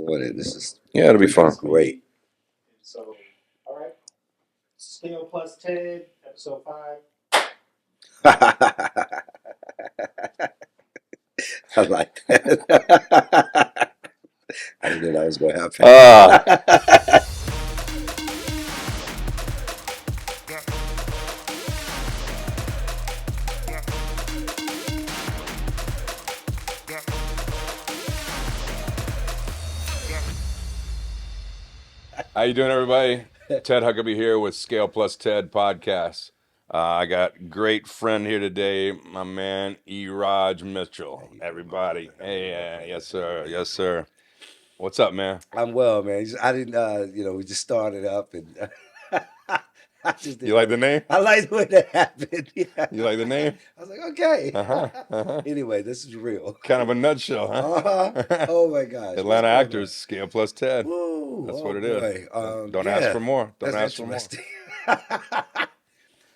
doing it. This is it'll be fun. great. So, all right. Scale Plus Ted, episode 5. I like that. I didn't know that was going to happen. How you doing, everybody? Ted Huckabee here with Scale Plus Ted podcast. I got great friend here today, my man Rodger Mitchell. Everybody, hey, yes sir, yes sir. What's up, man? I'm well, man. I didn't, we just started up and I just didn't You like know. the name? I like the way that happened. Yeah. You like the name? I was like, okay. Uh-huh. Anyway, this is real. Kind of a nutshell, huh? Oh my gosh. Atlanta actors, Scale Plus Ted. Woo. That's Oh what it boy. is. Don't ask for more. Don't That's ask for more. interesting.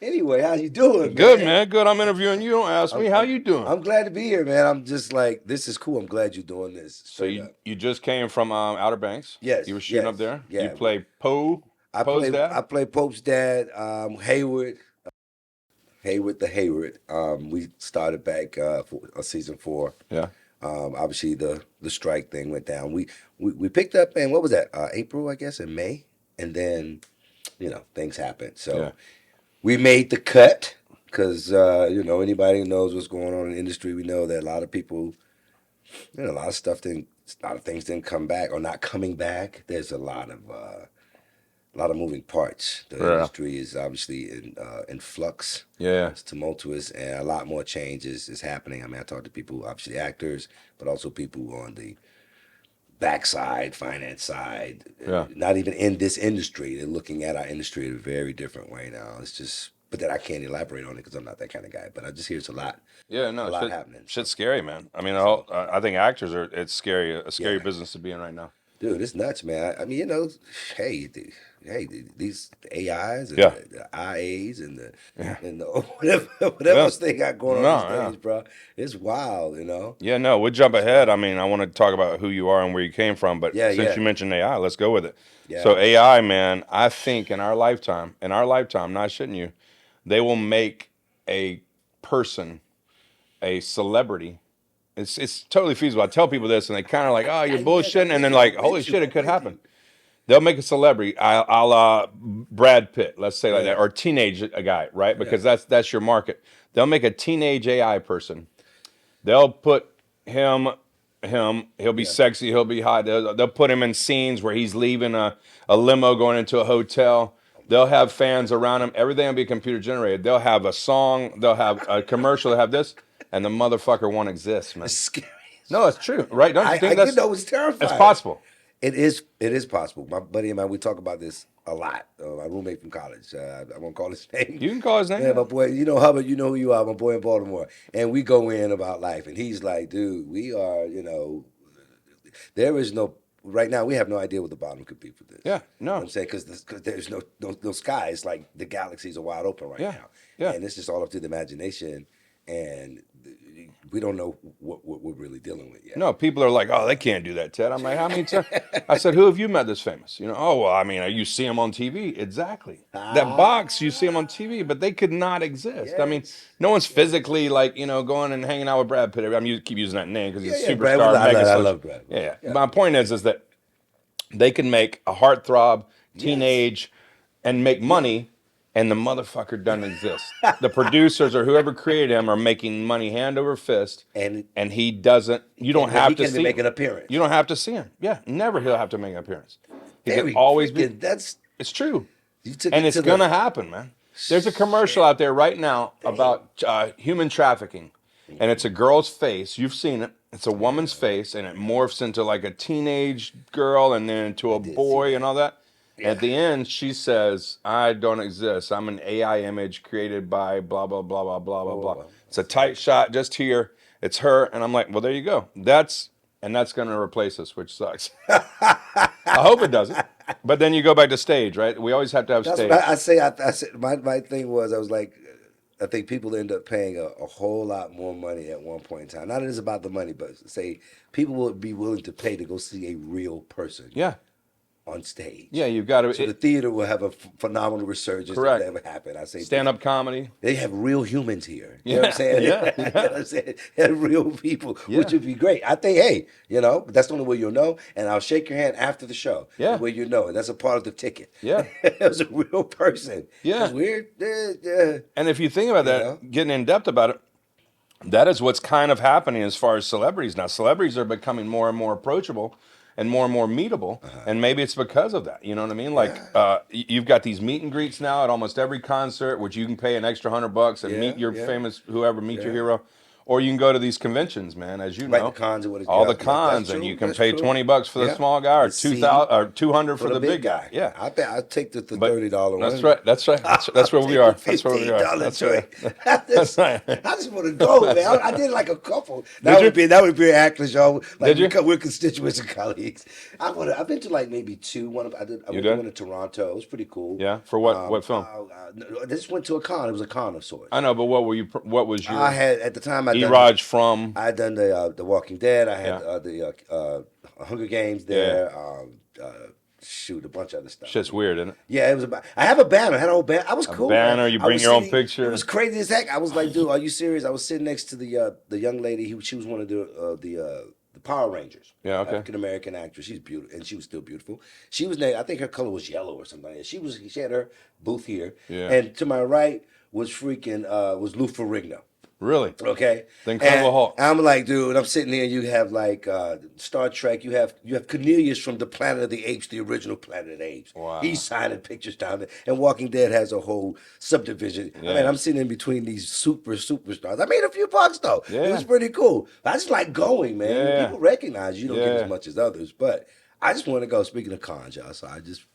Anyway, how you doing, Good, man. Good. I'm interviewing you. Don't ask me. How you doing? I'm glad to be here, man. I'm just like, this is cool. I'm glad you're doing this. So you just came from Outer Banks? Yes. You were shooting up there? Yeah. You play Poe's dad? I play Pope's dad, Hayward the Hayward. We started back for season 4. Yeah. Obviously the strike thing went down. We picked up in, what was that? April, I guess, in May. And then, things happened. So Yeah. we made the cut because, anybody who knows what's going on in the industry, we know that a lot of people, a lot of things didn't come back or not coming back. There's a lot of moving parts. The industry is obviously in flux. Yeah. It's tumultuous, and a lot more changes is happening. I mean, I talk to people, obviously actors, but also people on the backside, finance side. Yeah. Not even in this industry. They're looking at our industry in a very different way now. It's just, but then I can't elaborate on it because I'm not that kind of guy. But I just hear it's a lot. Yeah, no, a lot happening. Shit's scary, man. I mean, I think actors it's scary, a scary business to be in right now. Dude, it's nuts, man. I mean, these AIs and the IAs and the whatever else they got going on these days, bro. It's wild, Yeah, no, we'll jump ahead. I mean, I want to talk about who you are and where you came from, but since you mentioned AI, let's go with it. Yeah. So AI, man, I think in our lifetime, not shitting you, they will make a person a celebrity. It's totally feasible. I tell people this, and they kind of like, oh, you're bullshitting, and then like, holy shit, it could happen. They'll make a celebrity, a la Brad Pitt, let's say like that, or teenage guy, right? Because that's your market. They'll make a teenage AI person. They'll put him. He'll be sexy. He'll be hot. They'll put him in scenes where he's leaving a limo going into a hotel. They'll have fans around him. Everything will be computer generated. They'll have a song. They'll have a commercial. They'll have this. And the motherfucker won't exist, man. It's scary. No, it's true, right? Don't you think that's... it's terrifying. It's possible. It is possible. My buddy and I, we talk about this a lot. My roommate from college. I won't call his name. You can call his name. Yeah, my boy, Hubbard, you know who you are, my boy in Baltimore. And we go in about life. And he's like, dude, we are, there is no... Right now, we have no idea what the bottom could be for this. Yeah, no. You know what I'm saying? Because there's no sky. It's like the galaxies are wide open right now. Yeah. And it's just all up to the imagination. And we don't know what we're really dealing with yet. No, people are like, oh, they can't do that, Ted. I'm like, how many times? I said, who have you met that's famous? Oh, well, I mean, you see them on TV. Exactly. That box, you see them on TV, but they could not exist. Yes. I mean, no one's physically like, going and hanging out with Brad Pitt. I mean, you keep using that name because he's a superstar. I love Brad. Yeah. My point is that they can make a heartthrob, teenage, and make money. And the motherfucker doesn't exist. The producers or whoever created him are making money hand over fist, and he doesn't. You don't have to see him. Make an appearance. You don't have to see him. Yeah, never. He'll have to make an appearance. He can always be. It's true, and it's gonna happen, man. There's a commercial out there right now about human trafficking, and it's a girl's face. You've seen it. It's a woman's face, and it morphs into like a teenage girl, and then into a boy, and all that. Yeah. At the end, she says, I don't exist. I'm an AI image created by blah, blah, blah, blah, blah, blah, blah. It's a tight shot just here. It's her. And I'm like, well, there you go. That's going to replace us, which sucks. I hope it doesn't. But then you go back to stage, right? We always have to have stage. What I said, my thing was, I was like, I think people end up paying a whole lot more money at one point in time. Not that it's about the money, but say people would be willing to pay to go see a real person Yeah. on stage. Yeah, you've got So the to. theater will have a phenomenal resurgence if Correct. that ever happen. I say Stand up comedy. they have real humans here. You know what I'm Yeah, saying? yeah, You know yeah. what I'm saying? They have real people, Yeah. which would be great. I think, hey, but that's the only way you'll know. And I'll shake your hand after the show. Yeah. The way you know. And that's a part of the ticket. Yeah. It was a real person. Yeah. It's weird. Yeah. And if you think about that, know? getting in depth about it, that is what's kind of happening as far as celebrities now. Celebrities are becoming more and more approachable and more meetable, and maybe it's because of that. You know what I mean? Like you've got these meet and greets now at almost every concert, which you can pay an extra $100 and meet your famous whoever, meet your hero, or you can go to these conventions, man. As you Right, know, the cons and what all the that's cons, and true, you can that's pay true. $20 for the Yeah. small guy, or And see 2,000 or 200 for the big guy. Yeah, I take the But $30 one. that's right. That's right. That's where we are. That's where we are. $15 That's joint. right. That's right. I just want to go, man. I did like a couple. That would be an acting show. Like Did you? we're constituents and colleagues. I've been to like maybe two. I went to one in Toronto. It was pretty cool. Yeah. For what film? I just went to a con. It was a con of sorts. I know, but what were you? What was your? I had at the time. Raj from. I had done the Walking Dead. I had the Hunger Games there. Shoot, a bunch of other stuff. Shit's weird, isn't it? Yeah, it was about. I have a banner. I had a whole banner. I was cool. banner, man. you I bring was your own sitting- picture. It was crazy as heck. I was like, dude, are you serious? I was sitting next to the young lady who she was one of the Power Rangers. Yeah, okay. African American actress. She's beautiful, and she was still beautiful. She was named. I think her color was yellow or something. Like that. She had her booth here. Yeah. And to my right was was Lou Ferrigno. Really? Okay. The Incredible Hulk. I'm like, dude, I'm sitting there and you have like Star Trek, you have Cornelius from the Planet of the Apes, the original Planet of the Apes. Wow. He's signing pictures down there. And Walking Dead has a whole subdivision. Yeah. I mean, I'm sitting in between these superstars. I made a few bucks though. Yeah. It was pretty cool. But I just like going, man. Yeah. People recognize you don't get Yeah. as much as others. But I just want to go. Speaking of cons, y'all, so I just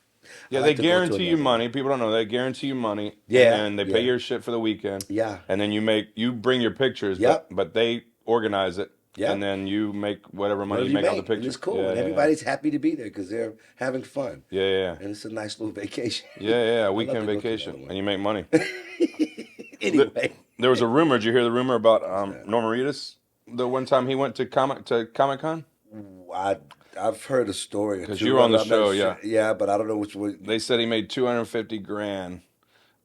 Yeah, I they like to go to guarantee you another money. People don't know they guarantee you money. Yeah, and then they pay yeah. your shit for the weekend. Yeah. and then you bring your pictures. Yep. but they organize it. Yep. and then you make whatever money What you make on the and picture. it's cool. Yeah, And yeah, everybody's happy to be there because they're having fun. Yeah. And it's a nice little vacation. Yeah, I'd weekend love to go to vacation, another one. and you make money. Anyway. There was a rumor. Did you hear the rumor about Norman Reedus? The one time he went to Comic Con. I've heard a story. 'Cause you were on the I'm not show, sure. yeah. Yeah, but I don't know which one. They said he made $250,000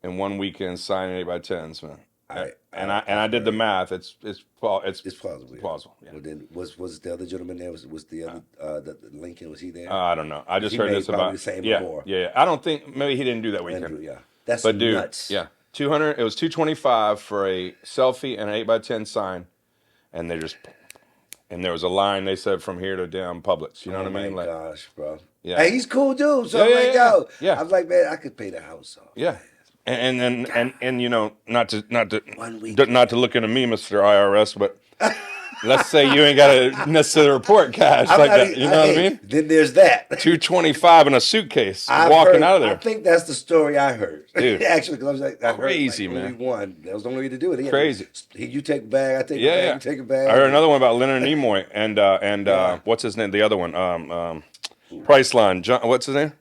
in one weekend signing 8x10s, man. I did the math. It's plausible. Yeah. plausible. Yeah. Well, then was the other gentleman there? Was the other the Lincoln? Was he there? I don't know. I just He heard made this probably about the same or yeah, more. yeah. I don't think maybe he didn't do that weekend. Andrew, yeah, that's But dude, nuts. yeah, 200. It was 225 for a selfie and an 8x10 sign, and there was a line. They said from here to down Publix. You know what I mean? Oh my gosh, bro. Yeah. Hey, he's cool dude. So Yeah, I'm yeah, like, yeah, yo, yeah. I'm like, man, I could pay the house off. Yeah. And you know, not to 1 week. not to look into me, Mr. IRS, but let's say you ain't got to necessarily report cash I'm like not that. even- You know what I hey, mean? Then there's that. 225 in a suitcase, I've walking heard- out of there. I think that's the story I heard. Dude. Actually, because I was like, I Crazy, heard, like, man. Only one. That was the only way to do it. He had Crazy. you take a bag, I take a Yeah, bag, yeah. you take a bag. I heard another one about Leonard Nimoy and Yeah. what's his name? The other one, Priceline. John, what's his name?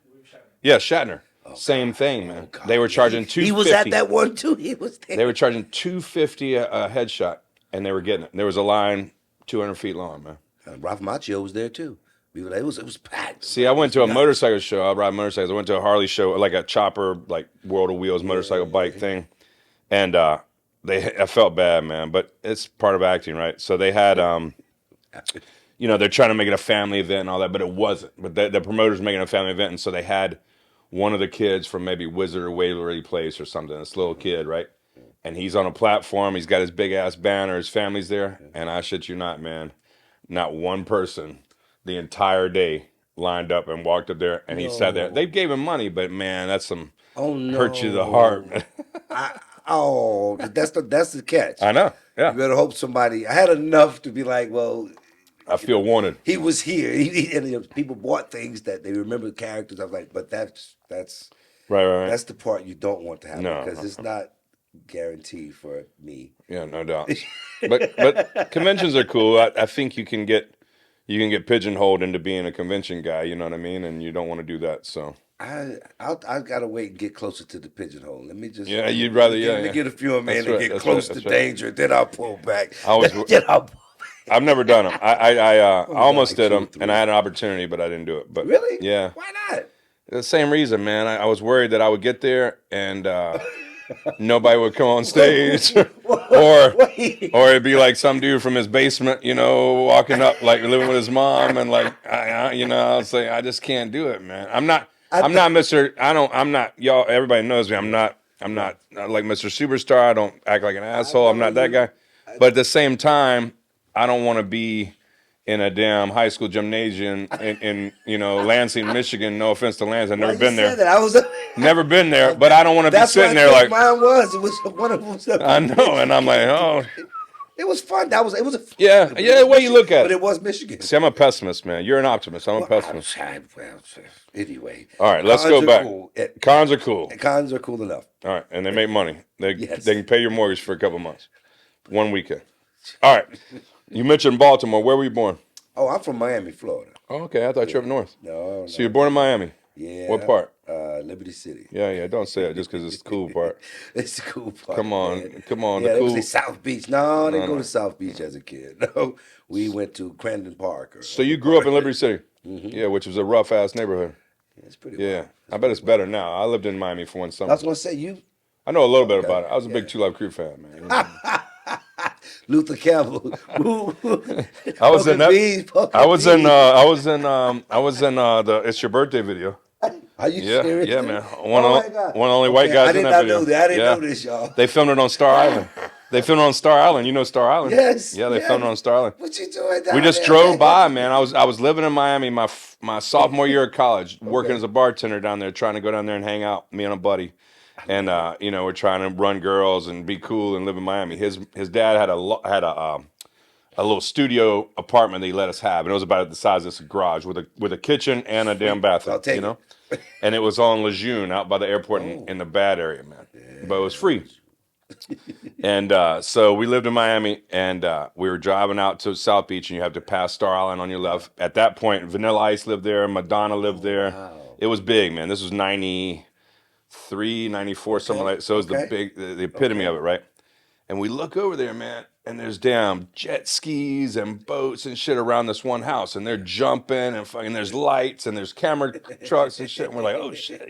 Yeah, Shatner. Same thing, man. God. They were charging $250. He was at that one too. He was there. They were charging $250 a headshot, and they were getting it. There was a line 200 feet long, man. Ralph Macchio was there too. It was packed. See, I went to a motorcycle show. I ride motorcycles. I went to a Harley show, like a chopper, like World of Wheels motorcycle bike thing, and I felt bad, man. But it's part of acting, right? So they had, they're trying to make it a family event and all that, but it wasn't. But the promoters making it a family event, and so they had one of the kids from maybe Wizard or Waverly Place or something. This little kid, right? And he's on a platform. He's got his big ass banner. His family's there, and I shit you not, man. Not one person the entire day lined up and walked up there, and he sat there. They gave him money, but man, that's some hurt you to the heart. Man. That's the catch. I know. You Yeah, better hope somebody. I had enough to be like, well, I feel wanted. he was here. And people bought things that they remember characters. I was like, but that's Right. that's the part you don't want to happen No. because it's not guaranteed for me. Yeah, no doubt. But conventions are cool. I think you can get pigeonholed into being a convention guy. You know what I mean? And you don't want to do that. So I gotta wait and get closer to the pigeonhole. Let me just Yeah, you'd rather, let me yeah. get a few of them That's in and right. get That's close right. to That's right. danger. Then I'll pull back. I was. Then I'll pull back. I've never done them. I Only done almost like did 2 or them, and I 3. had an opportunity, but I didn't do it. But Really? yeah, Why not? the same reason, man. I was worried that I would get there and nobody would come on stage, or Wait. or it'd be like some dude from his basement, walking up like living with his mom, and like I'll say I just can't do it, man. I I'm th- not Mr. I'm not y'all. Everybody knows me. I'm right. not like Mr. Superstar. I don't act like an I asshole. I'm know not that you. guy. But at the same time, I don't want to be in a damn high school gymnasium in Lansing, Michigan. No offense to Lansing, I've Why never you been said there. that? I was. Never been there, but I don't want to be That's what I sitting there think like mine was. It was one of I them. know, and I'm like, oh, It was fun. It was a fun yeah, year, but it yeah. The was way you Michigan. look at But it. it was Michigan. See, I'm a pessimist, man. You're an optimist. I'm a Well, pessimist. well, anyway, All right, let's cons go are back. cool. Cons are cool. Cons are cool enough. All right, and they make money. They Yes. can pay your mortgage for a couple months, one weekend. All right, you mentioned Baltimore. Where were you born? Oh, I'm from Miami, Florida. Oh, okay. I thought you were up north. No, So you're no. born in Miami. What Yeah, part? Liberty City. Yeah, yeah. Don't say that just because it's the cool part. It's the cool Come part, man. on, come on. The Yeah, they would say cool. South Beach. No, I didn't No, go to no. South Beach as a kid. No, we went to Crandon Park or So you Oak grew up in Park. Liberty City. Yeah, which was a rough ass neighborhood. It's pretty Yeah, wild. I It's bet pretty it's better wild. now. I lived in Miami for one I was summer. gonna say you. I know a little bit Okay, about it. I was a big yeah. Two Live Crew fan, man. Luther Campbell. I was in that. Poker bees. I was in the It's Your Birthday video. Are you Yeah, serious, yeah, dude? man. Oh my God. One of the only white Okay, I guys in did that not know video. that. I didn't Yeah. know this, y'all. They filmed it on Star Island. They filmed it on Star Island. You know Star Island? Yes, Yeah, they filmed it yes. on Star Island. What you doing We down just there, drove by, man? man. I was living in Miami my sophomore year of college, working Okay. as a bartender down there, trying to go down there and hang out, me and a buddy. And love it. we're trying to run girls and be cool and live in Miami. His dad had a little studio apartment that he let us have, and it was about the size of this garage with a kitchen and a damn Sweet. I'll take bathroom. it. And it was on Lejeune, out by the airport Oh, in the bad area, man. But it was yeah. free. And so we lived in Miami, and we were driving out to South Beach, and you have to pass Star Island on your left. At that point, Vanilla Ice lived there, Madonna lived Oh, there. wow. It was big, man. This was 93, 94, something Okay. like that. So it was Okay. the epitome Okay. of it, right? And we look over there, man, and there's damn jet skis and boats and shit around this one house, and they're jumping and fucking. There's lights and there's camera trucks and shit. And we're like, oh shit.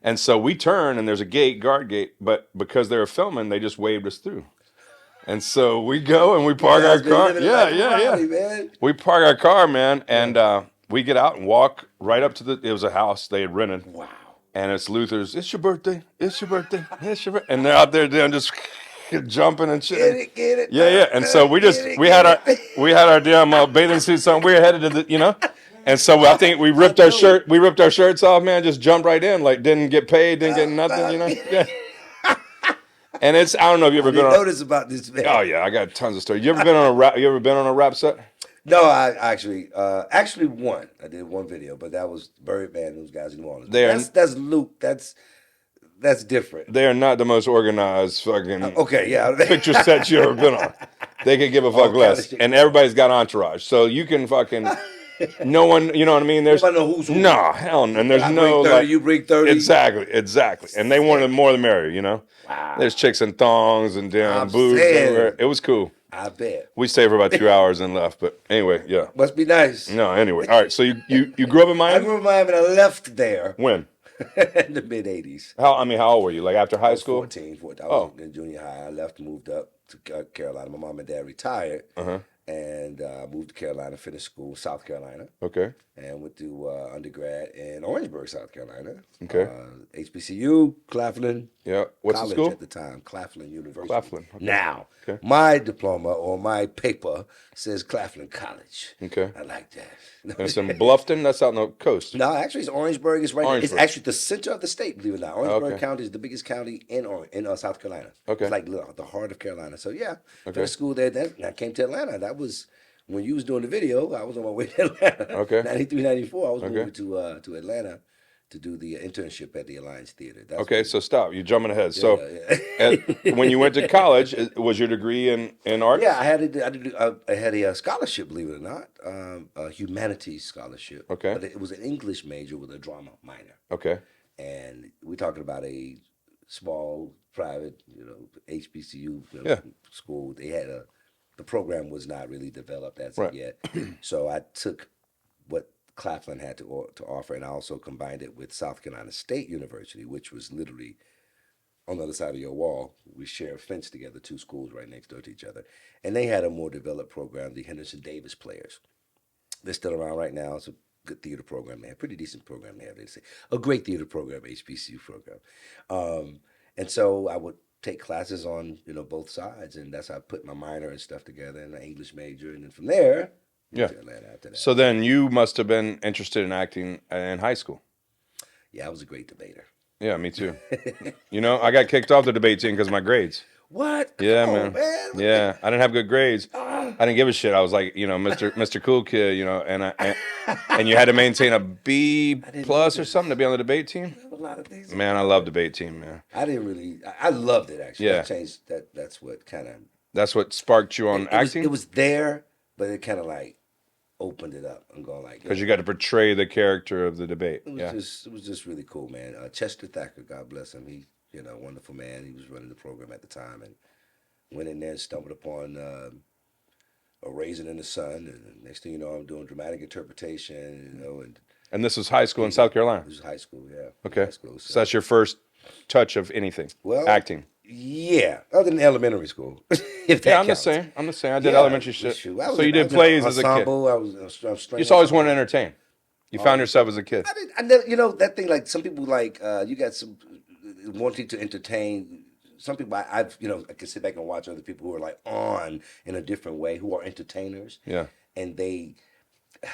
And so we turn, and there's a guard gate, but because they were filming, they just waved us through. And so we go and we You park our guys been car. living the Yeah, life of yeah, yeah. Riley, man. We park our car, man, Yeah. and we get out and walk right up to it was a house they had rented. Wow. And it's Luther's, it's your birthday, it's your birthday, it's your birthday. And they're out there damn just jumping and shit. Get it. Yeah, yeah. And so we Get just it, we had get our it. we had our damn bathing suits on. We were headed to the. And so I think we I ripped our know. shirts off, man, just jumped right in, like didn't get paid, didn't get nothing. Yeah. And it's I don't know if you I ever been didn't on. notice about this, man. Oh yeah, I got tons of stories. You ever been on a rap set? No, I actually one. I did one video, but that was Birdman, those guys in New Orleans. They are That's Luke. That's different. they are not the most organized fucking Okay, yeah. picture sets you ever been on. They could give a All fuck kind of less. shit And going on. everybody's got entourage. So you can fucking no one, you know what I mean? There's Nobody know who's who. no hell no. And there's I no bring 30, like you bring 30. exactly. And they wanted more the merrier. Wow. There's chicks in thongs and damn I'm boobs saying. everywhere. It was cool. I bet. We stayed for about 2 hours and left. But anyway, yeah. Must be nice. No, anyway. All right. So you grew up in I Miami? grew up in Miami and I left there When? in the mid 80s. How old were you? Like after I high was school? 14. I Oh. was in junior high. I left, moved up to Carolina. My mom and dad retired. Uh-huh. And moved to Carolina, finished school in South Carolina, Okay. and went to undergrad in Orangeburg, South Carolina. Okay. HBCU, Claflin Yeah. What's College the school? at the time, Claflin University. Claflin, okay. Now, Okay. my diploma or my paper says Claflin College. Okay. I like that. And it's in Bluffton? That's out on the coast. No, actually, it's Orangeburg. It's right. It's Orangeburg. actually the center of the state. Believe it or not, Orangeburg Okay. County is the biggest county in South Carolina. Okay. It's like the heart of Carolina. So yeah, Okay. finished school there. Then I came to Atlanta. That was when you was doing the video. I was on my way to Atlanta. Okay. 93, 94. I was Okay. moving to Atlanta, to do the internship at the Alliance Theater. That's Okay, so stop. You're jumping ahead. yeah, So, when you went to college, was your degree in arts? yeah, I had a scholarship, believe it or not, a humanities scholarship. Okay. But it was an English major with a drama minor. Okay. And we're talking about a small private, HBCU Yeah. school. They had the program was not really developed as Right. of yet. So I took what Claflin had to offer, and I also combined it with South Carolina State University, which was literally on the other side of your wall. We share a fence together, two schools right next door to each other, and they had a more developed program, the Henderson Davis Players. They're still around right now. It's a good theater program. They have pretty decent program. They have, they say, a great theater program, HBCU program. And so I would take classes on both sides, and that's how I put my minor and stuff together, and an English major, and then from there, Yeah. to Atlanta after that. So then you must have been interested in acting in high school. Yeah, I was a great debater. Yeah, me too. I got kicked off the debate team because of my grades. What? Yeah, Come on, man. man. Yeah, I didn't have good grades. I didn't give a shit. I was like, Mr. Cool Kid, and you had to maintain a B plus or something to be on the debate team. A lot of things. Man, I love debate team, man. I didn't really. I loved it actually. Yeah. That changed. That's what kind of. That's what sparked you on acting. It was there, but it kind of like opened it up. I'm going like Because you got to portray the character of the debate. It was just really cool, man. Chester Thacker, God bless him. He, wonderful man. He was running the program at the time, and went in there and stumbled upon a Raisin in the Sun, and next thing you know, I'm doing dramatic interpretation, And this was high school in South Carolina. This was high school, yeah. Okay. High school, So that's your first touch of anything. Well, acting. Yeah, other than elementary school. If that Yeah, I'm counts. the same. I'm the same. I did Yeah, elementary shit. shoot, So you did plays as a kid. ensemble. I was You just always wanted to entertain. You found yourself as a kid. I never, that thing, like some people like, you got some wanting to entertain. Some people I can sit back and watch other people who are like on in a different way, who are entertainers. Yeah. And they, I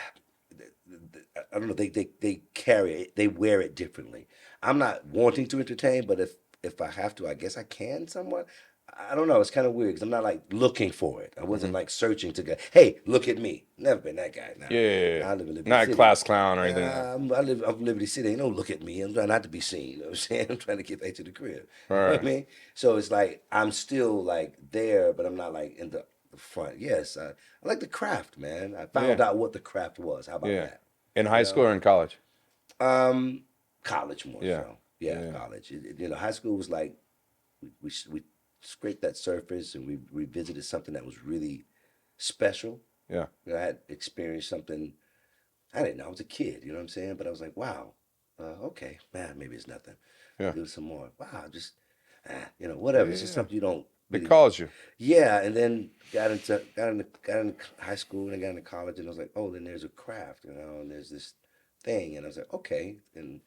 don't know, they carry it, they wear it differently. I'm not wanting to entertain, but if I have to, I guess I can somewhat. I don't know. It's kind of weird because I'm not like looking for it. I wasn't like searching to go, hey, look at me. Never been that guy. Nah. Yeah. I live in Liberty Not a City. class clown or anything. I live in Liberty City. Ain't no look at me. I'm trying not to be seen. You know what I'm saying? I'm trying to get back to the crib. All You know right. what I mean? So it's like I'm still like there, but I'm not like in the front. Yes, I like the craft, man. I found out what the craft was. How about Yeah. that? In high school or in college? College more Yeah. so. Yeah, college. High school was like we scraped that surface and we revisited something that was really special. Yeah. I had experienced something. I didn't know. I was a kid. You know what I'm saying? But I was like, wow. Okay, man. Maybe it's nothing. Yeah. Do some more. Wow. Just whatever. It's just something you don't. It Really, calls you. yeah, and then got into high school and then got into college and I was like, oh, then there's a craft, and there's this thing, and I was like, okay, and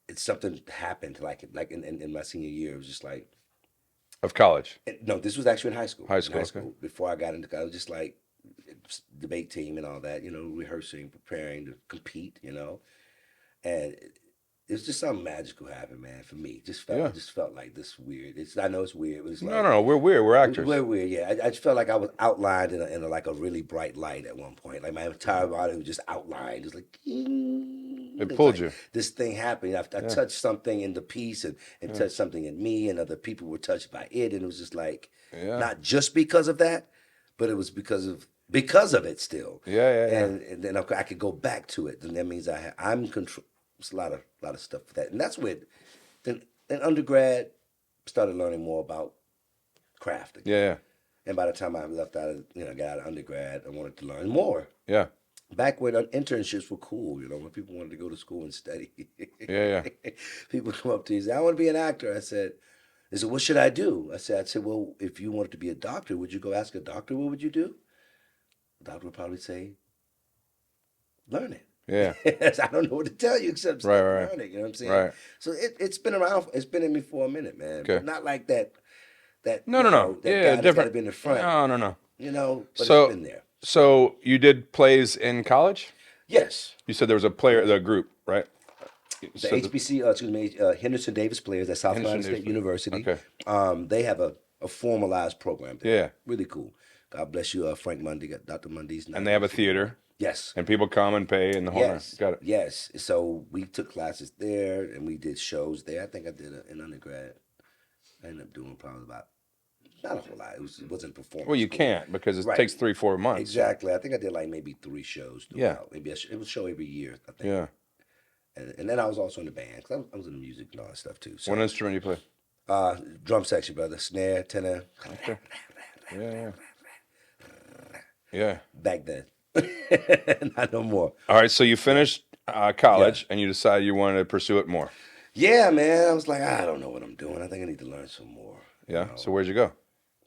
it's something happened like in my senior year. It was just like, Of college. no, this was actually in high school. High school, In okay. before I got into college, just like debate team and all that, rehearsing, preparing to compete, and it was just something magical happened, man. For me, it just felt like this weird. I know it's weird, but it's like No. We're weird. We're actors. we're weird. Yeah, I just felt like I was outlined in like a really bright light at one point. Like my entire body was just outlined. It's like It pulled you. This thing happened. I touched something in the piece and touched something in me, and other people were touched by it, and it was just like not just because of that, but it was because of it still. Yeah. And then I could go back to it. Then that means I'm control. It's a lot of stuff for that, and that's when then undergrad started learning more about craft again. Yeah. And by the time I left out of got out of undergrad, I wanted to learn more. Yeah. Back when internships were cool, when people wanted to go to school and study. Yeah. People come up to you and say, I want to be an actor. I said, what should I do? I said, well, if you wanted to be a doctor, would you go ask a doctor, what would you do? The doctor would probably say, learn it. Yeah. I don't know what to tell you except learn it. You know what I'm saying? Right. So it's been around. It's been in me for a minute, man. Okay. But not like that. No. That Yeah, guy that's different. gotta be in the front. No. But So- it's been there. So you did plays in college? Yes. You said there was the group, right? The Henderson Davis Players at South Carolina Henderson State Davis University. Okay. They have a formalized program there. Yeah. Really cool. God bless you, Frank Mundy, Dr. Mundy's. And they have a theater. Yes. And people come and pay in the whole night. Yes. Got it. Yes. So we took classes there and we did shows there. I think I did an undergrad. I ended up doing probably about, not a whole lot. It wasn't performance. Well, you school. can't because it Right. takes 3-4 months. Exactly. I think I did like maybe 3 shows throughout. Yeah. Maybe it was a show every year, I think. Yeah. And then I was also in the band because I was in the music and all that stuff too. So, What instrument do you play? drum section, brother. Snare, tenor. Okay. Yeah. Yeah. Back then. Not no more. All right. So you finished college and you decided you wanted to pursue it more. Yeah, man. I was like, I don't know what I'm doing. I think I need to learn some more. Yeah. You know? So where'd you go?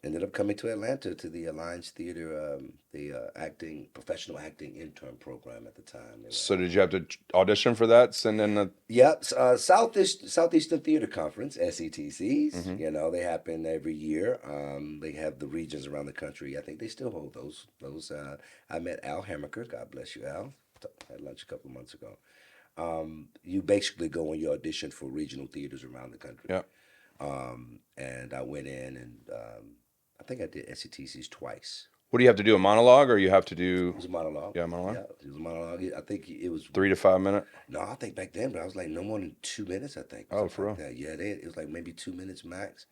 Ended up coming to Atlanta to the Alliance Theater, the professional acting intern program at the time. So did you have to audition for that? Send in a... Yep, Southeastern Theater Conference, SETCs. Mm-hmm. You know, they happen every year. They have the regions around the country. I think they still hold those. I met Al Hammaker. God bless you, Al. Had lunch a couple of months ago. You basically go and you audition for regional theaters around the country. Yeah. And I went in and I think I did SETCs twice. What do you have to do? A monologue, or you have to do? It was a monologue. Yeah, monologue. Yeah, it was a monologue. I think it was 3 to 5 minutes. No, I think back then, but I was like no more than 2 minutes. I think. Oh, for real? Like that. Yeah, it was like maybe 2 minutes max.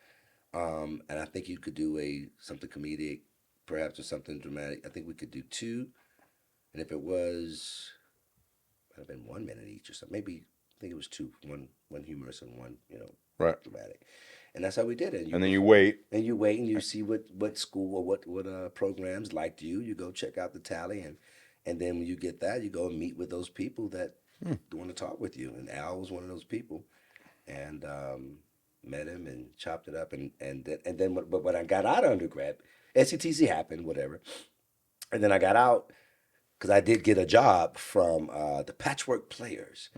And I think you could do something comedic, perhaps, or something dramatic. I think we could do 2, and if it was, it would have been 1 minute each or something. Maybe I think it was 2, one humorous and one Right. dramatic. And that's how we did it. And then you wait. And you wait and you see what school or what programs liked you. You go check out the tally, and then when you get that, you go and meet with those people that want to talk with you. And Al was one of those people, and met him and chopped it up. And then but when I got out of undergrad, SETC happened, whatever. And then I got out because I did get a job from the Patchwork Players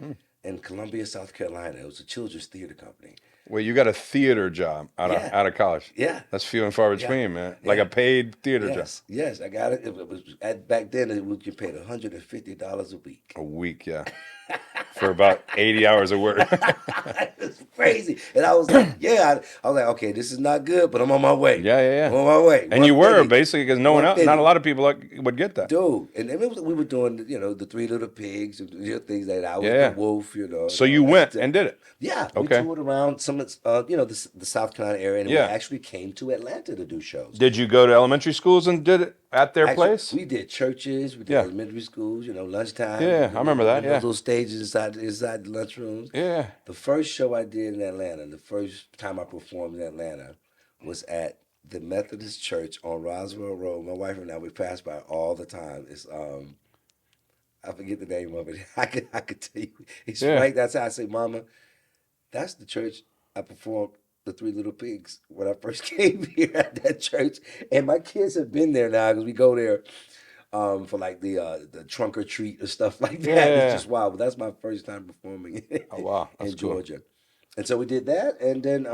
in Columbia, South Carolina. It was a children's theater company. Well, you got a theater job out of college. Yeah. That's few and far between, man. Like a paid theater job. Yes, I got it. It was back then. You paid $150 a week. A week, yeah. For about 80 hours of work. It's crazy. And I was like, I was like, okay, this is not good, but I'm on my way. Yeah. I'm on my way. And you were basically because no one else, not a lot of people would get that. Dude, and we were doing, the Three Little Pigs, things like that. I was the wolf, So you went and did it. Yeah, okay. We toured around some of the South Carolina area, and we actually came to Atlanta to do shows. Did you go to elementary schools and did it at their place? We did churches, we did elementary schools, lunchtime. Yeah, I remember that. Those little stages inside the lunchrooms. Yeah. The first show I did in Atlanta, the first time I performed in Atlanta, was at the Methodist Church on Roswell Road. My wife and I, we pass by all the time. It's I forget the name of it. I could tell you. It's right. That's how I say, Mama. That's the church I performed the Three Little Pigs when I first came here at that church. And my kids have been there now because we go there for like the trunk or treat or stuff like that. Yeah. It's just wild. But that's my first time performing Oh wow, that's in Georgia. Cool. And so we did that, and then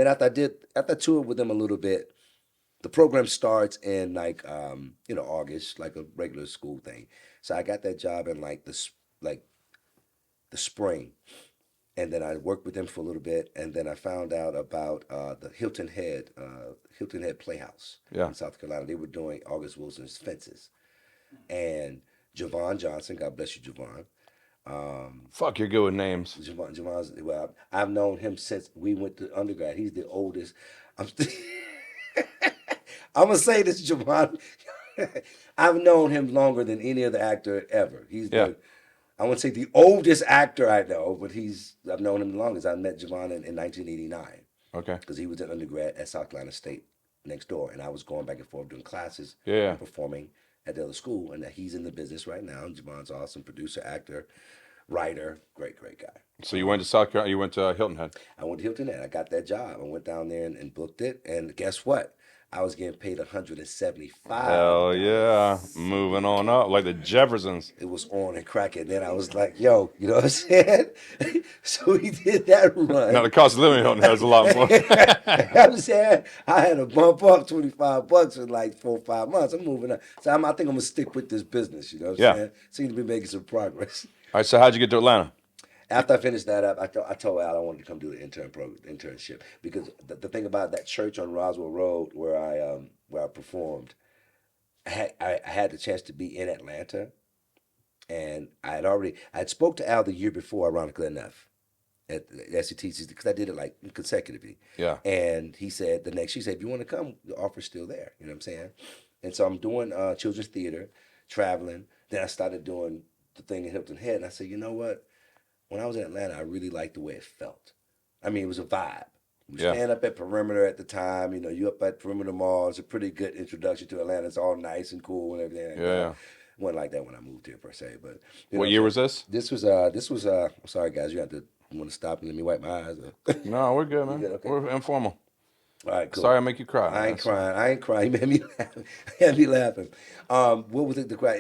after I toured with them a little bit, the program starts in like August, like a regular school thing. So I got that job in like the spring. And then I worked with them for a little bit, and then I found out about the Hilton Head Playhouse in South Carolina. They were doing August Wilson's Fences, and Javon Johnson, God bless you, Javon. Fuck, you're good with names. Javon's, well, I've known him since we went to undergrad. He's the oldest. I'm gonna say this, Javon. I've known him longer than any other actor ever. He's I wouldn't say the oldest actor I know, but I've known him the longest. I met Javon in 1989. Okay. Because he was an undergrad at South Carolina State next door, and I was going back and forth doing classes, performing at the other school, and he's in the business right now. Javon's awesome, producer, actor, writer, great guy. So you went to South Carolina, you went to Hilton Head. I went to Hilton Head. I got that job. I went down there and booked it, and guess what? I was getting paid $175. Hell yeah. Moving on up, like the Jeffersons. It was on and cracking. And then I was like, yo, you know what I'm saying? So we did that run. Now the cost of living in Hilton Head is a lot more. I'm saying I had to bump up $25 in like 4 or 5 months. I'm moving up. So I think I'm going to stick with this business, you know what I'm saying? Seem to be making some progress. All right, so how'd you get to Atlanta? After I finished that up, I told Al I wanted to come do the internship because the thing about that church on Roswell Road where I performed, I had the chance to be in Atlanta, and I had spoke to Al the year before, ironically enough, at the SETC because I did it like consecutively. Yeah. And he said the next, she said, if you want to come, the offer's still there. You know what I'm saying? And so I'm doing children's theater, traveling. Then I started doing the thing in Hilton Head, and I said, you know what? When I was in Atlanta, I really liked the way it felt. I mean, it was a vibe. We were Yeah. staying up at Perimeter at the time. You know, you up at Perimeter Mall. It's a pretty good introduction to Atlanta. It's all nice and cool and everything like Yeah. that. Yeah. It wasn't like that when I moved here per se, but you What know, year so was this? this was I'm sorry guys, you want to stop and let me wipe my eyes. No, we're good, man. good? Okay. We're informal. All right, cool. Sorry I make you cry. I ain't That's fine. crying. I ain't crying. You made me laugh. You had me laughing. What was it? The cry?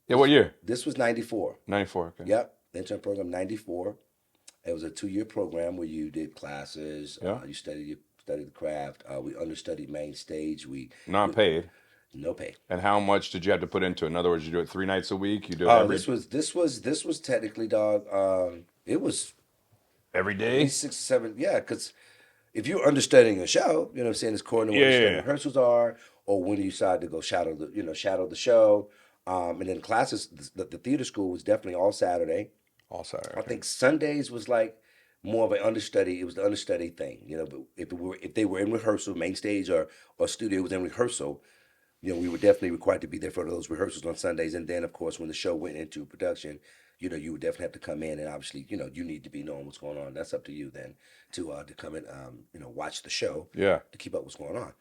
Yeah, what year? This was 94. 94. Okay. Yep, intern program 94. It was a 2-year program where you did classes. Yeah. You studied the craft. We understudied main stage. Not paid. No pay. And how much did you have to put into it? In other words, you do it 3 nights a week. You do it every This was technically, dog. It was every at day. least 6 or 7. Yeah, because if you're understudying a show, you know what I'm saying, it's according to what Yeah, the yeah. rehearsals are, or when you decide to go shadow the show. And then classes, the theater school was definitely all Saturday. All Saturday. I Okay. think Sundays was like more of an understudy. It was the understudy thing, you know. But if they were in rehearsal, main stage or studio was in rehearsal, you know, we were definitely required to be there for those rehearsals on Sundays. And then, of course, when the show went into production, you know, you would definitely have to come in, and obviously, you know, you need to be knowing what's going on. That's up to you then to come and you know, watch the show Yeah. to keep up what's going on.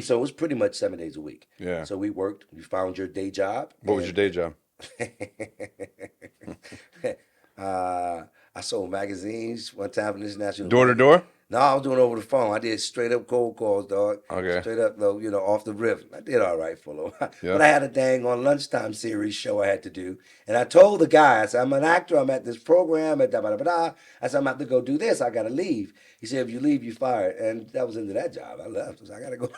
So it was pretty much 7 days a week. Yeah. So we worked. You found your day job. What was your day job? I sold magazines one time for the International. Door to door? No, I was doing over the phone. I did straight up cold calls, dog. Okay. Straight up, though, you know, off the rip. I did all right for a little while. Yeah. But I had a dang on lunchtime series show I had to do. And I told the guy, I said, I'm an actor. I'm at this program. At da da da da. I said, I'm about to go do this. I got to leave. He said, if you leave, you're fired. And that was into that job. I left. I said, I got to go.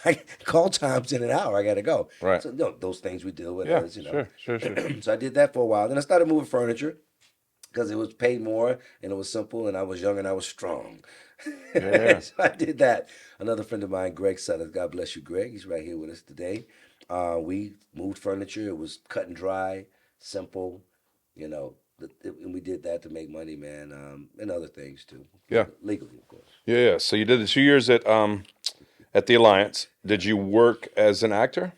I call times in an hour. I got to go. Right. So, you know, those things we deal with. Yeah. As, you know. Sure. So I did that for a while. Then I started moving furniture because it was paid more and it was simple and I was young and I was strong. Yeah. So I did that. Another friend of mine, Greg Sutter, God bless you, Greg. He's right here with us today. We moved furniture. It was cut and dry, simple, you know, and we did that to make money, man, and other things too. Yeah. Legally, of course. Yeah. So you did the 2 years at the Alliance. Did you work as an actor?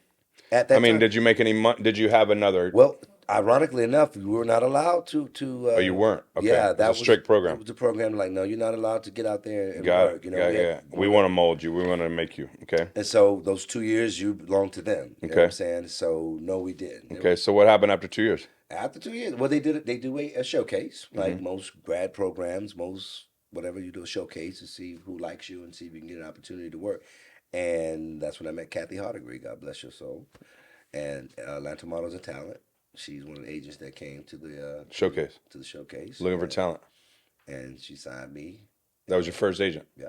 At that I mean, time, did you make any money? Did you have another? well, ironically enough, we were not allowed to. Oh, you weren't? Okay. Yeah, It was that a strict program. It was a program like, no, you're not allowed to get out there and Got work. it. You know, Yeah. We want to mold you. We want to make you. Okay. and so those 2 years, you belong to them. You know what Okay. I'm saying? So no, we didn't. Okay. So what happened after 2 years? After 2 years, well, they did it. They do a showcase, like Mm-hmm. most grad programs, most whatever you do a showcase to see who likes you and see if you can get an opportunity to work. And that's when I met Kathy Hardigree, God bless your soul, and Atlanta Models of Talent. She's one of the agents that came to the Showcase. to the showcase. Looking for talent. And she signed me. That was your first agent. Yeah,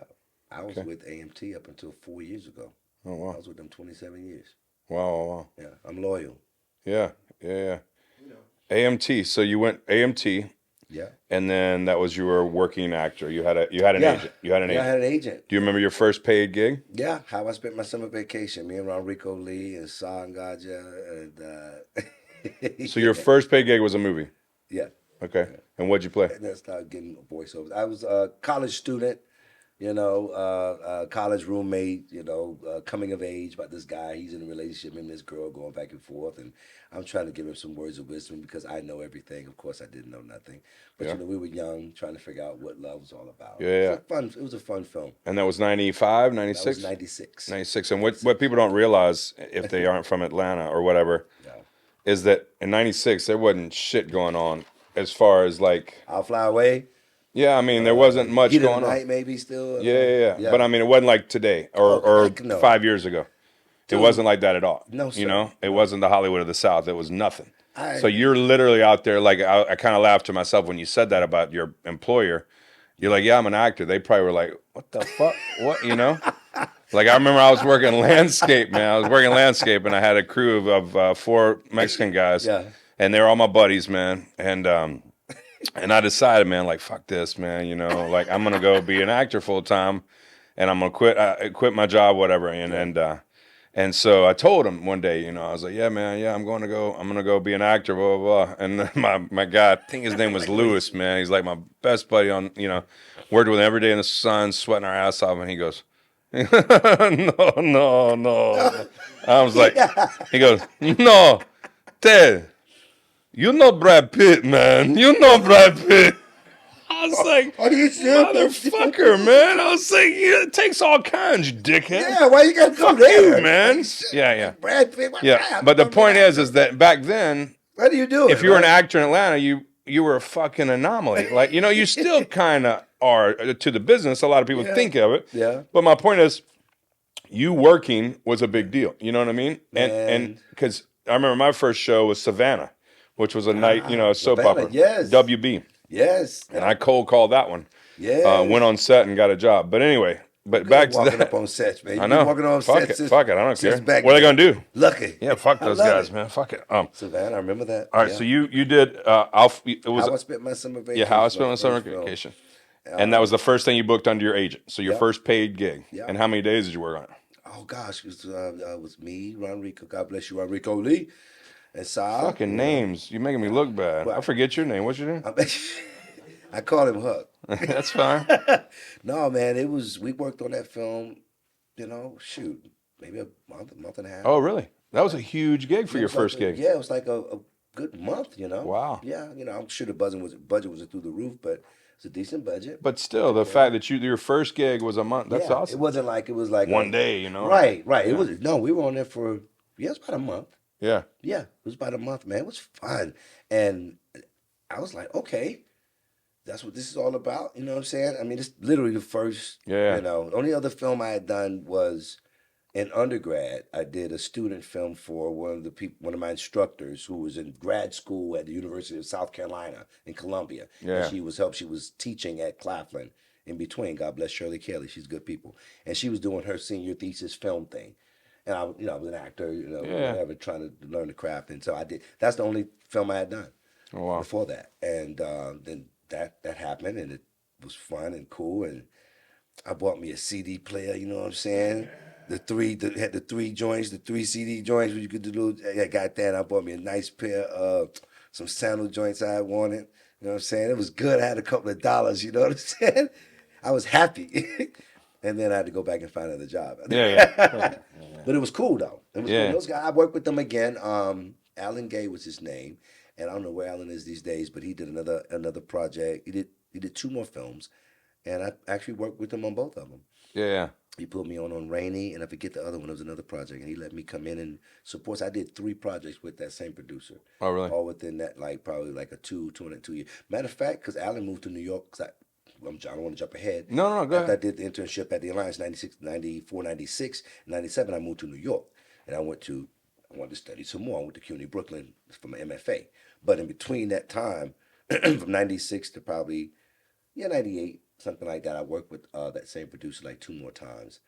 I was Okay. with AMT up until 4 years ago. Oh I wow. was with them 27 years. Wow. Yeah, I'm loyal. Yeah. You know, AMT. So you went AMT, Yeah. and then that was you were a working actor. You had an Yeah. agent. You had an Yeah, I agent. had an agent. Do you remember your first paid gig? Yeah, how I spent my summer vacation. Me and Rodrigo Lee and San Gaja and So your first paid gig was a movie. yeah. Okay. And what'd you play? And then I started getting voiceovers. I was a college student, you know, college roommate, you know, coming of age about this guy. He's in a relationship, him and this girl going back and forth, and I'm trying to give him some words of wisdom because I know everything. Of course, I didn't know nothing, but Yeah. you know, we were young, trying to figure out what love was all about. Yeah. It was a fun film. And that was 95, That 96? was 96. 96. And what people don't realize, if they aren't from Atlanta or whatever, Yeah. is that in 96, there wasn't shit going on as far as like, I'll Fly Away. yeah, I mean, there wasn't much Heat of the going on. Night, maybe still. Yeah. But I mean, it wasn't like today or, Oh, heck no. 5 years ago. It Dude. wasn't like that at all. No, sir. You know, it wasn't the Hollywood of the South. It was nothing. I- So you're literally out there. Like I kind of laughed to myself when you said that about your employer. You're like, yeah, I'm an actor. They probably were like, what the fuck? What, you know? Like I remember I was working landscape, man. I was working landscape, and I had a crew of 4 Mexican guys, Yeah. and they were all my buddies, man. And I decided, man, like fuck this, man. You know, like I'm gonna go be an actor full time, and I'm gonna quit my job, whatever. And so I told him one day, you know, I was like, yeah, man, yeah, I'm gonna go be an actor, blah blah blah. And my guy, I think his name was Lewis, man. He's like my best buddy on, you know, worked with him every day in the sun, sweating our ass off, and he goes, no, no, no. I was like, he goes, no, Ted, you know Brad Pitt, man. You know Brad Pitt. I was like, Are you serious? motherfucker, man. I was like, yeah, it takes all kinds, you dickhead. Yeah, why you gotta go Fuck there? you, man. Like, shit, Yeah, yeah. like Brad Pitt, why Yeah. I have But to the go be an point is actor? that back then, What are you doing? if you were an right? actor in Atlanta, you were a fucking anomaly. Like, you know, you still kind of are to the business. A lot of people Yeah. think of it. Yeah. But my point is, you working was a big deal. You know what I mean? And Man. because I remember my first show was Savannah, which was a night, you know, a soap Savannah, opera. yes. WB. Yes. And I cold called that one. Yes. Went on set and got a job. But anyway, but back to walking that. up on sets, man. I You've know. been walking on Fuck sets it. since, Fuck it. I don't care. since back What are they then. gonna do? Lucky. Yeah, fuck I those love guys, it. man. Fuck it. Savannah, I remember that. All right, yeah. so you did it was How I spent my summer vacation. yeah, how I was spent my summer first film. vacation. And that was the first thing you booked under your agent. So your Yep. first paid gig. Yep. And how many days did you work on it? Oh gosh, it was me, Ronrico. God bless you, Ronrico Lee, and Sal. Fucking names. You're making me look bad. Well, I forget your name. What's your name? I call him Huck. That's fine. No, man, we worked on that film. You know, shoot, maybe a month and a half. Oh, really? That was a huge gig for It your was like first gig. Yeah, it was like a good month. You know. Wow. Yeah, you know, I'm sure the budget was through the roof, but it's a decent budget. But still, the fact that your first gig was a month, that's yeah, awesome. It wasn't like it was like One day, you know. Right, right. Yeah. It was no, we were on there for it was about a month. Yeah. Yeah, it was about a month, man. It was fun. And I was like, okay, that's what this is all about. You know what I'm saying? I mean, it's literally the first, Yeah. you know, the only other film I had done was in undergrad. I did a student film for one of my instructors who was in grad school at the University of South Carolina in Columbia. Yeah. And she was teaching at Claflin in between. God bless Shirley Kelly. She's good people. And she was doing her senior thesis film thing. And I was an actor, you know, Yeah. whatever, trying to learn the craft. And so I did. That's the only film I had done Oh, wow. before that. And then that happened, and it was fun and cool. And I bought me a CD player. You know what I'm saying? Had the three joints, the three CD joints where you could do. I got that. I bought me a nice pair of some sandal joints I wanted. You know what I'm saying? It was good. I had a couple of dollars. You know what I'm saying? I was happy. And then I had to go back and find another job. Yeah. But it was cool though. It was Yeah. cool. Those guys, I worked with them again. Alan Gay was his name, and I don't know where Alan is these days, but he did another project. He did two more films, and I actually worked with him on both of them. Yeah. He put me on Rainy, and I forget the other one. It was another project, and he let me come in and support. So I did 3 projects with that same producer. Oh, really? All within that, like probably like a 2 year. Matter of fact, because Alan moved to New York, I don't want to jump ahead. No, go After ahead. I did the internship at the Alliance 96, 94, 96, 97, I moved to New York. And I wanted to study some more. I went to CUNY Brooklyn for my MFA. But in between that time, from 96 to probably, 98, something like that, I worked with that same producer like 2 more times.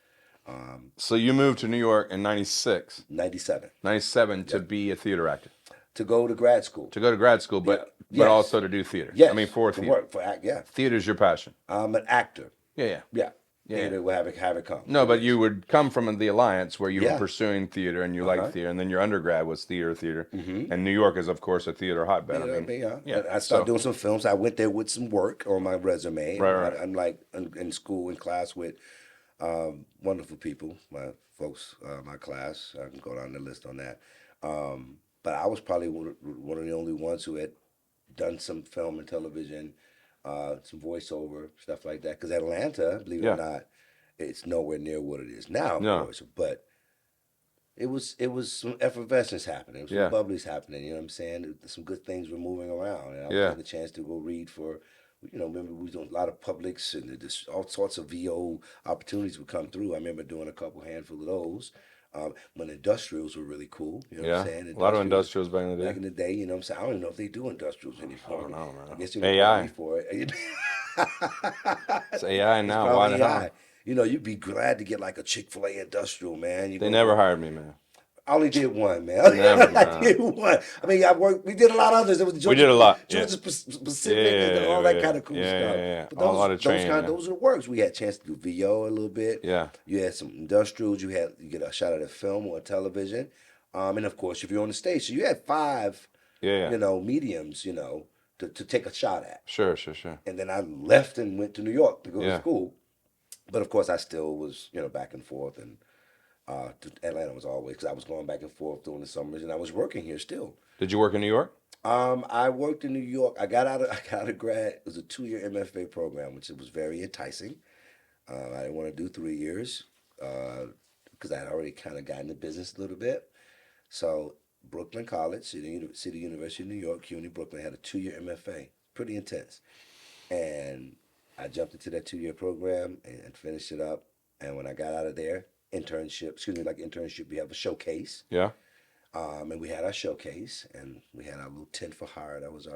So you moved to New York in 96, 97, 97 to be a theater actor, to go to grad school. to go to grad school, but Yes. also to do theater. Yes. I mean, for to theater. work, for act, yeah. Theater's your passion. I'm an actor. Yeah. Yeah. Yeah. Theater will have it come. No, but you would come from the Alliance where you Yeah. were pursuing theater and you liked theater, and then your undergrad was theater. And New York is, of course, a theater hotbed. I mean, Yeah. I started doing some films. I went there with some work on my resume. Right. I'm like in school, in class with wonderful people, my folks, my class. I can go down the list on that. But I was probably one of the only ones who had done some film and television, some voiceover, stuff like that. Because Atlanta, believe it or not, it's nowhere near what it is now, of course. But it was some effervescence happening, some bubblies happening. You know what I'm saying? Some good things were moving around, and I was getting the chance to go read for. Remember we was doing a lot of publics and just all sorts of VO opportunities would come through. I remember doing a handful of those. When industrials were really cool, you know what I'm saying? A lot of industrials back in the day. Back in the day, you know what I'm saying? I don't even know if they do industrials anymore. I don't know, man. I guess you AI. for it. It's AI now. Probably Why the hell? AI. You'd be glad to get like a Chick-fil-A industrial, man. They never hired me, man. I only did one, man. Never, I did one. I mean, I worked. We did a lot of others. It was We did a lot. Yeah. Georgia Pacific, and all that kind of cool stuff. But A lot of training. those are the works. We had a chance to do VO a little bit. Yeah. You had some industrials. You get a shot at a film or a television, and of course, if you're on the stage, so you had five, Yeah. mediums, to take a shot at. Sure. And then I left and went to New York to go to Yeah. school. But of course, I still was, back and forth, and to Atlanta was always because I was going back and forth during the summers, and I was working here still. Did you work in New York? I worked in New York. I got out of grad. It was a 2-year MFA program, which was very enticing. I didn't want to do 3 years because I had already kind of gotten the business a little bit. So Brooklyn College, City University of New York, CUNY Brooklyn had a 2-year MFA, pretty intense, and I jumped into that 2-year program and finished it up. And when I got out of there, internship, we have a showcase. Yeah. And we had our showcase, and we had our little tent for hire. That was it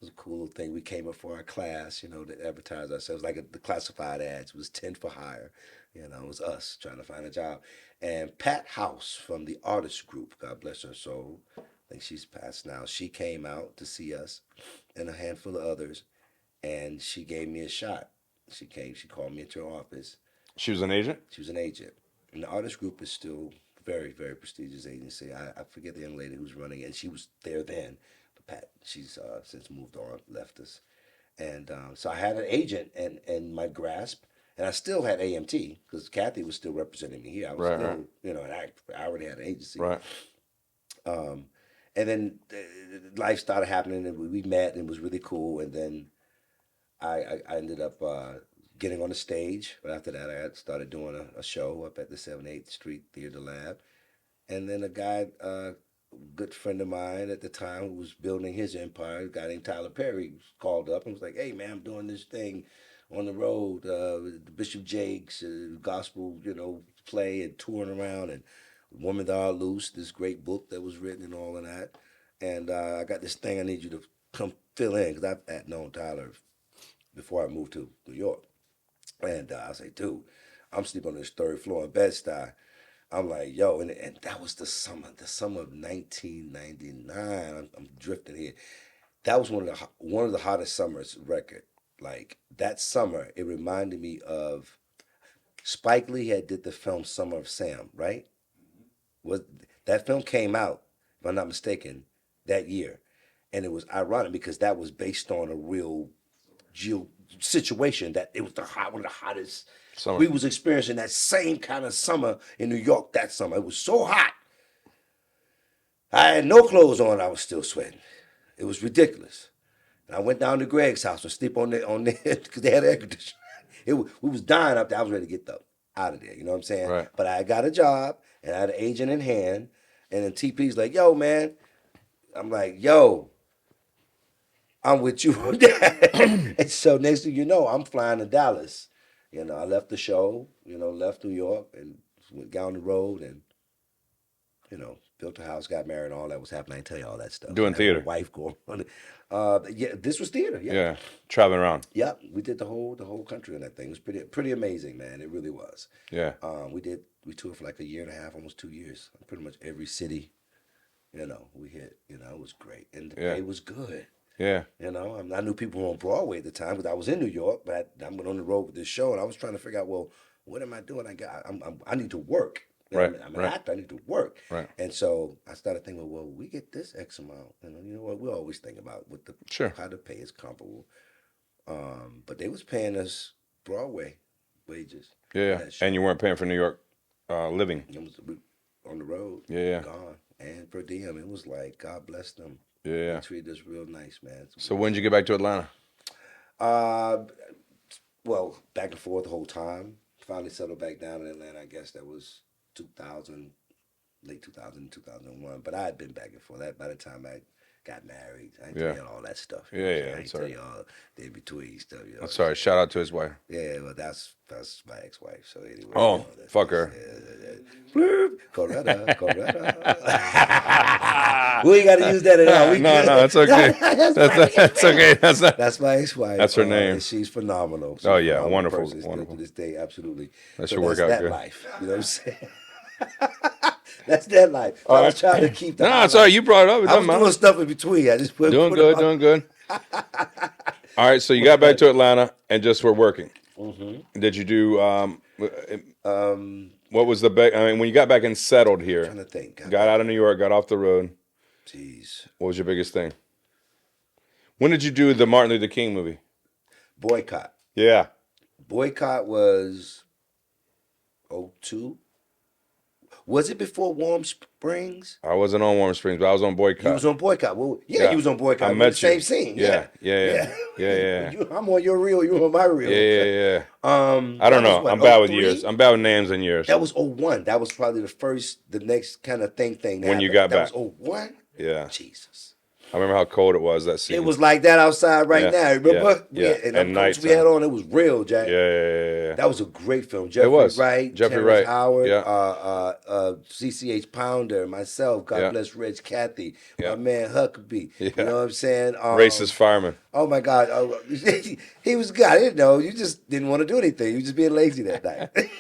was a cool little thing. We came up for our class, to advertise ourselves, like the classified ads. It was tent for hire. It was us trying to find a job. And Pat House from the artist group, God bless her soul, I think she's passed now. She came out to see us and a handful of others, and she gave me a shot. She called me into her office. She was an agent? She was an agent. And the artist group is still very, very prestigious agency. I forget the young lady who's running it, and she was there then. But Pat, she's since moved on, left us. And so I had an agent and my grasp, and I still had AMT because Kathy was still representing me here. I was still, and I already had an agency. Right. And then life started happening, and we met, and it was really cool. And then I ended up getting on the stage. But after that, I started doing a show up at the 7th Street Theater Lab. And then a guy, good friend of mine at the time who was building his empire, a guy named Tyler Perry, called up and was like, "Hey, man, I'm doing this thing on the road, the Bishop Jakes gospel, play and touring around, and Women That Are Loose, this great book that was written and all of that. And I got this thing I need you to come fill in," because I had known Tyler before I moved to New York. And I was like, "Dude, I'm sleeping on this 3rd floor in Bed-Stuy." I'm like, "Yo," and that was the summer of 1999. I'm drifting here. That was one of the hottest summers record. Like that summer, it reminded me of Spike Lee had did the film Summer of Sam, right? That film came out, if I'm not mistaken, that year, and it was ironic because that was based on a real situation that it was one of the hottest. Summer. We was experiencing that same kind of summer in New York that summer. It was so hot. I had no clothes on. I was still sweating. It was ridiculous. And I went down to Greg's house and sleep on the because they had air conditioning. We was dying up there. I was ready to get out of there. You know what I'm saying? Right. But I got a job and I had an agent in hand. And then TP's like, "Yo, man." I'm like, "Yo, I'm with you." And so next thing you know, I'm flying to Dallas. I left the show, left New York and went down the road and, built a house, got married, and all that was happening. I didn't tell you all that stuff. Doing theater. Wife going on. Yeah, this was theater. Yeah. Yeah. Traveling around. Yeah, we did the whole country on that thing. It was pretty amazing, man. It really was. Yeah. We toured for like a year and a half, almost 2 years. Pretty much every city, we hit. It was great, and the pay was good. Yeah. I knew people were on Broadway at the time because I was in New York, but I went on the road with this show, and I was trying to figure out, well, what am I doing? I need to work. Right. I'm an actor. I need to work. Right. And so I started thinking, well, we get this X amount. You know what? We always think about how the pay is comparable. But they was paying us Broadway wages. Yeah. And you weren't paying for New York living. It was on the road. Yeah. Gone. And per diem, it was like, God bless them. Yeah. They treated us real nice, man. So when did you get back to Atlanta? Well, back and forth the whole time. Finally settled back down in Atlanta. I guess that was 2000, late 2000, 2001. But I had been back and forth. That by the time I got married, I didn't tell you all that stuff. Yeah. I didn't tell you all the in between stuff. I'm sorry. Shout out to his wife. Yeah, well, that's my ex-wife. So anyway. Oh, fuck her. Coretta. We ain't got to use that at all. No, it's okay. That's okay. That's my ex-wife. That's her name. And she's phenomenal. Wonderful, person. wonderful. To this day, absolutely. That should work out that good. Life. You know what I'm saying? That's that life. So All I was right. trying to keep the No, highlights. sorry, you brought it up. It I doesn't was doing matter. stuff in between. I just put Doing it good, out. doing good. All right, so you got back to Atlanta and just were working. Mm-hmm. Did you do Um, what was the big? I mean, when you got back and settled here, trying to think. got out of New York, got off the road. Jeez. What was your biggest thing? When did you do the Martin Luther King movie? Boycott. Yeah. Boycott was '02. Was it before Warm Springs? I wasn't on Warm Springs, but I was on Boycott. You was on Boycott. Well, yeah, Yeah. you was on Boycott. I We're in met the same you. scene. Yeah, Yeah. yeah, yeah. I'm on your reel. You on my reel. Yeah, yeah. That I don't was know. what, I'm bad with 03? years. I'm bad with names and years. That was '01. That was probably the next kind of thing that When you happened. got back. That was '01? Yeah. Jesus. I remember how cold it was that season. It was like that outside right Yeah, now. Remember? yeah. And At them coats we nighttime. had on, it was real, Jack. Yeah. That was a great film. Jeffrey was. Wright, Jeffrey Terrence Wright. Howard, Yeah. CCH Pounder, myself, God Yeah. bless Reg Cathy, Yeah. my man Huckabee. Yeah. You know what I'm saying? Racist fireman. Oh my God. He was good. I didn't know. You just didn't want to do anything. You were just being lazy that night.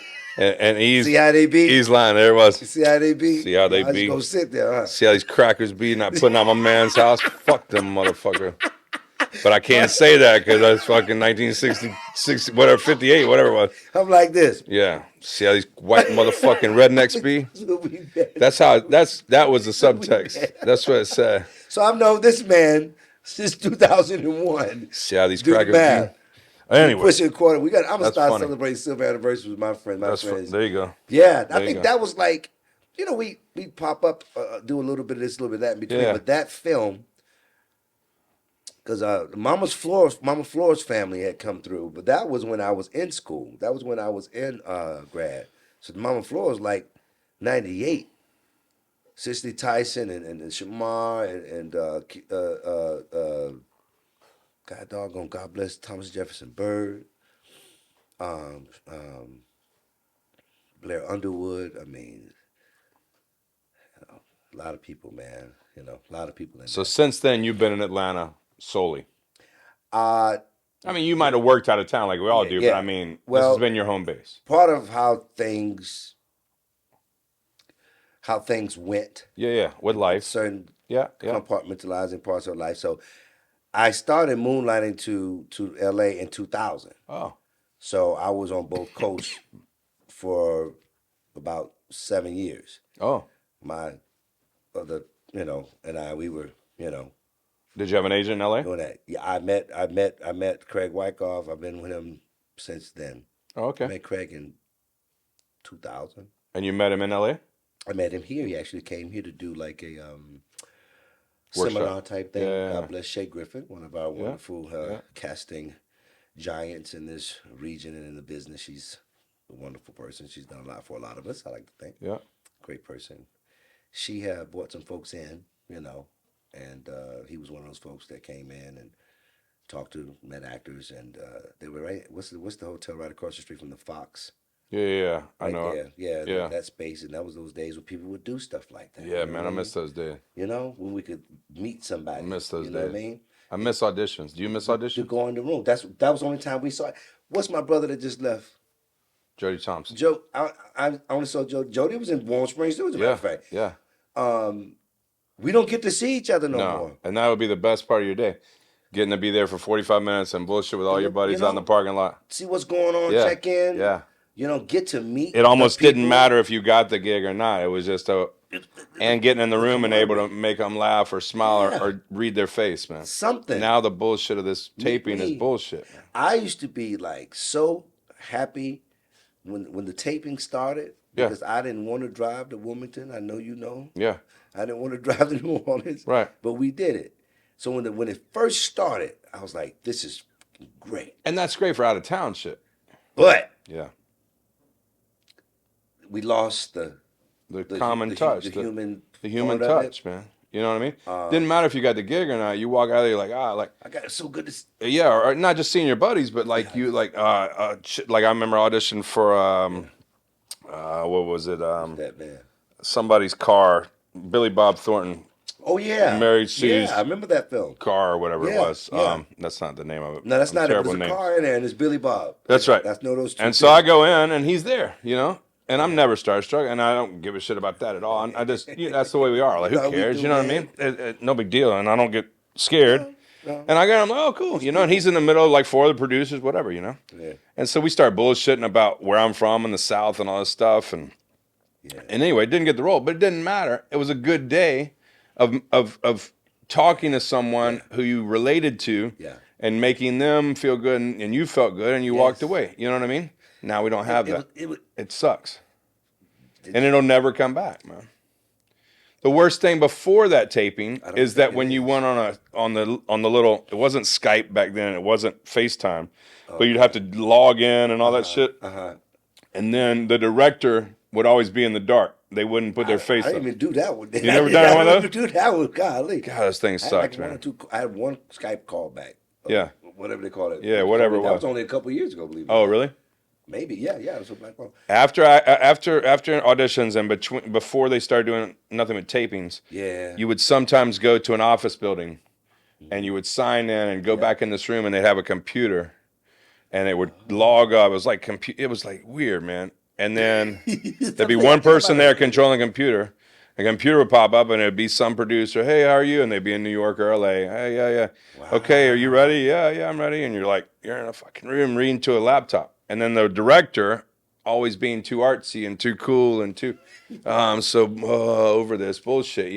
And he's See how they be? he's lying. There it was. You see how they be? See how they I be? just go sit there, huh? See how these crackers be not putting out my man's house? Fuck them motherfucker. But I can't say that because that's fucking 1960, whatever, 58, whatever it was. I'm like this. Yeah. See how these white motherfucking rednecks be? We bad. That was the subtext. That's what it said. So I've known this man since 2001. See how these Do the crackers math. be? Anyway, Pushing a quarter. I'm gonna That's start funny. celebrating silver anniversaries with my friends. there you go. Yeah, I There you think go. that was like, we pop up, do a little bit of this, a little bit of that in between. Yeah. But that film, because Mama Flora's family had come through, but that was when I was in school. That was when I was in grad. So Mama Flora was like 98. Cicely Tyson and Shamar and God doggone, God bless Thomas Jefferson Byrd, Blair Underwood. I mean, a lot of people, man. A lot of people in So there. since then, you've been in Atlanta solely. Uh, I mean, you might have worked out of town like we all do, yeah. but I mean, this Well, has been your home base. part of how things went, Yeah. With life. certain Yeah. compartmentalizing parts of life. So I started moonlighting to LA in 2000. Oh. So I was on both coasts for about 7 years. Oh. My other, we were, Did you have an agent in LA? doing that. Yeah, I met Craig Wyckoff. I've been with him since then. Oh, I okay. met Craig in 2000. And you met him in LA? I met him here. He actually came here to do like a Workshop. seminar type thing. Yeah. God bless Shay Griffin, one of our wonderful Yeah. casting giants in this region and in the business. She's a wonderful person. She's done a lot for a lot of us, I like to think. Yeah. Great person. She had brought some folks in, and he was one of those folks that came in and met actors, and they were right. What's the hotel right across the street from the Fox? Yeah. I Right know. there. Yeah, Yeah. that space, and that was those days when people would do stuff like that. Yeah, you know man, what I miss those days. when we could meet somebody. I miss those You know what I days. mean? I miss auditions. Do you miss To auditions? go in the room. That was the only time we saw it. What's my brother that just left? Jody Thompson. Joe. I only saw Joe. Jody was in Warm Springs too, as a matter of fact. Yeah. We don't get to see each other no more. And that would be the best part of your day. Getting to be there for 45 minutes and bullshit with all your buddies out in the parking lot. See what's going on, Yeah. check in. Yeah. Get to meet. It almost the people. didn't matter if you got the gig or not. It was just and getting in the room and able to make them laugh or smile or read their face, man. Something. Now the bullshit of this taping is bullshit, man. I used to be like so happy when the taping started because I didn't want to drive to Wilmington. I know you know. Yeah. I didn't want to drive to New Orleans. Right. But we did it. So when it first started, I was like, this is great. And that's great for out of town shit. But Yeah. we lost the common touch. the human human part of touch, man. You know what I mean? Didn't matter if you got the gig or not. You walk out there, you're like, I got it so good to yeah, or not just seeing your buddies, but like you, like I remember auditioning for what was it? that man. Somebody's car, Billy Bob Thornton Oh yeah. Married Sue's Yeah, I remember that film. car or whatever it Yeah, was. yeah. That's not the name of it. No, that's I'm not it. But terrible there's a names. car in there and it's Billy Bob. That's right. That's no those two. And so I go in and he's there, And I'm never starstruck, and I don't give a shit about that at all. I just, that's the way we are. Like, who No, we cares? do, You know what I man. mean? No big deal. And I don't get scared. No. And I go, I'm like, oh, cool. And he's in the middle, like 4 other producers, whatever, Yeah. And so we start bullshitting about where I'm from in the South and all this stuff. And anyway, didn't get the role, but it didn't matter. It was a good day of talking to someone who you related to and making them feel good, and you felt good, and you walked away. You know what I mean? Now we don't have that. It sucks. And it'll never come back, man. The worst thing before that taping is that when you went on the little, it wasn't Skype back then, it wasn't FaceTime, but you'd have to log in and all that shit. And then the director would always be in the dark. They wouldn't put their face I up. didn't even do that one. You never done one of those? Do that one, golly. God, those things sucked, man. I had one Skype call back. Yeah. Whatever they call it. Yeah, whatever it was. That was only a couple of years ago, believe it. Oh, really? Maybe, yeah. It was a black one. After auditions and before they started doing nothing but tapings, you would sometimes go to an office building, and you would sign in and go back in this room, and they'd have a computer, and it would log up. It was like it was like weird, man. And then there'd be one person there controlling the computer. The computer would pop up, and it'd be some producer. Hey, how are you? And they'd be in New York or LA. Hey, yeah. Wow. Okay, are you ready? Yeah, I'm ready. And you're like, you're in a fucking room reading to a laptop. And then the director, always being too artsy and too cool and too, over this bullshit,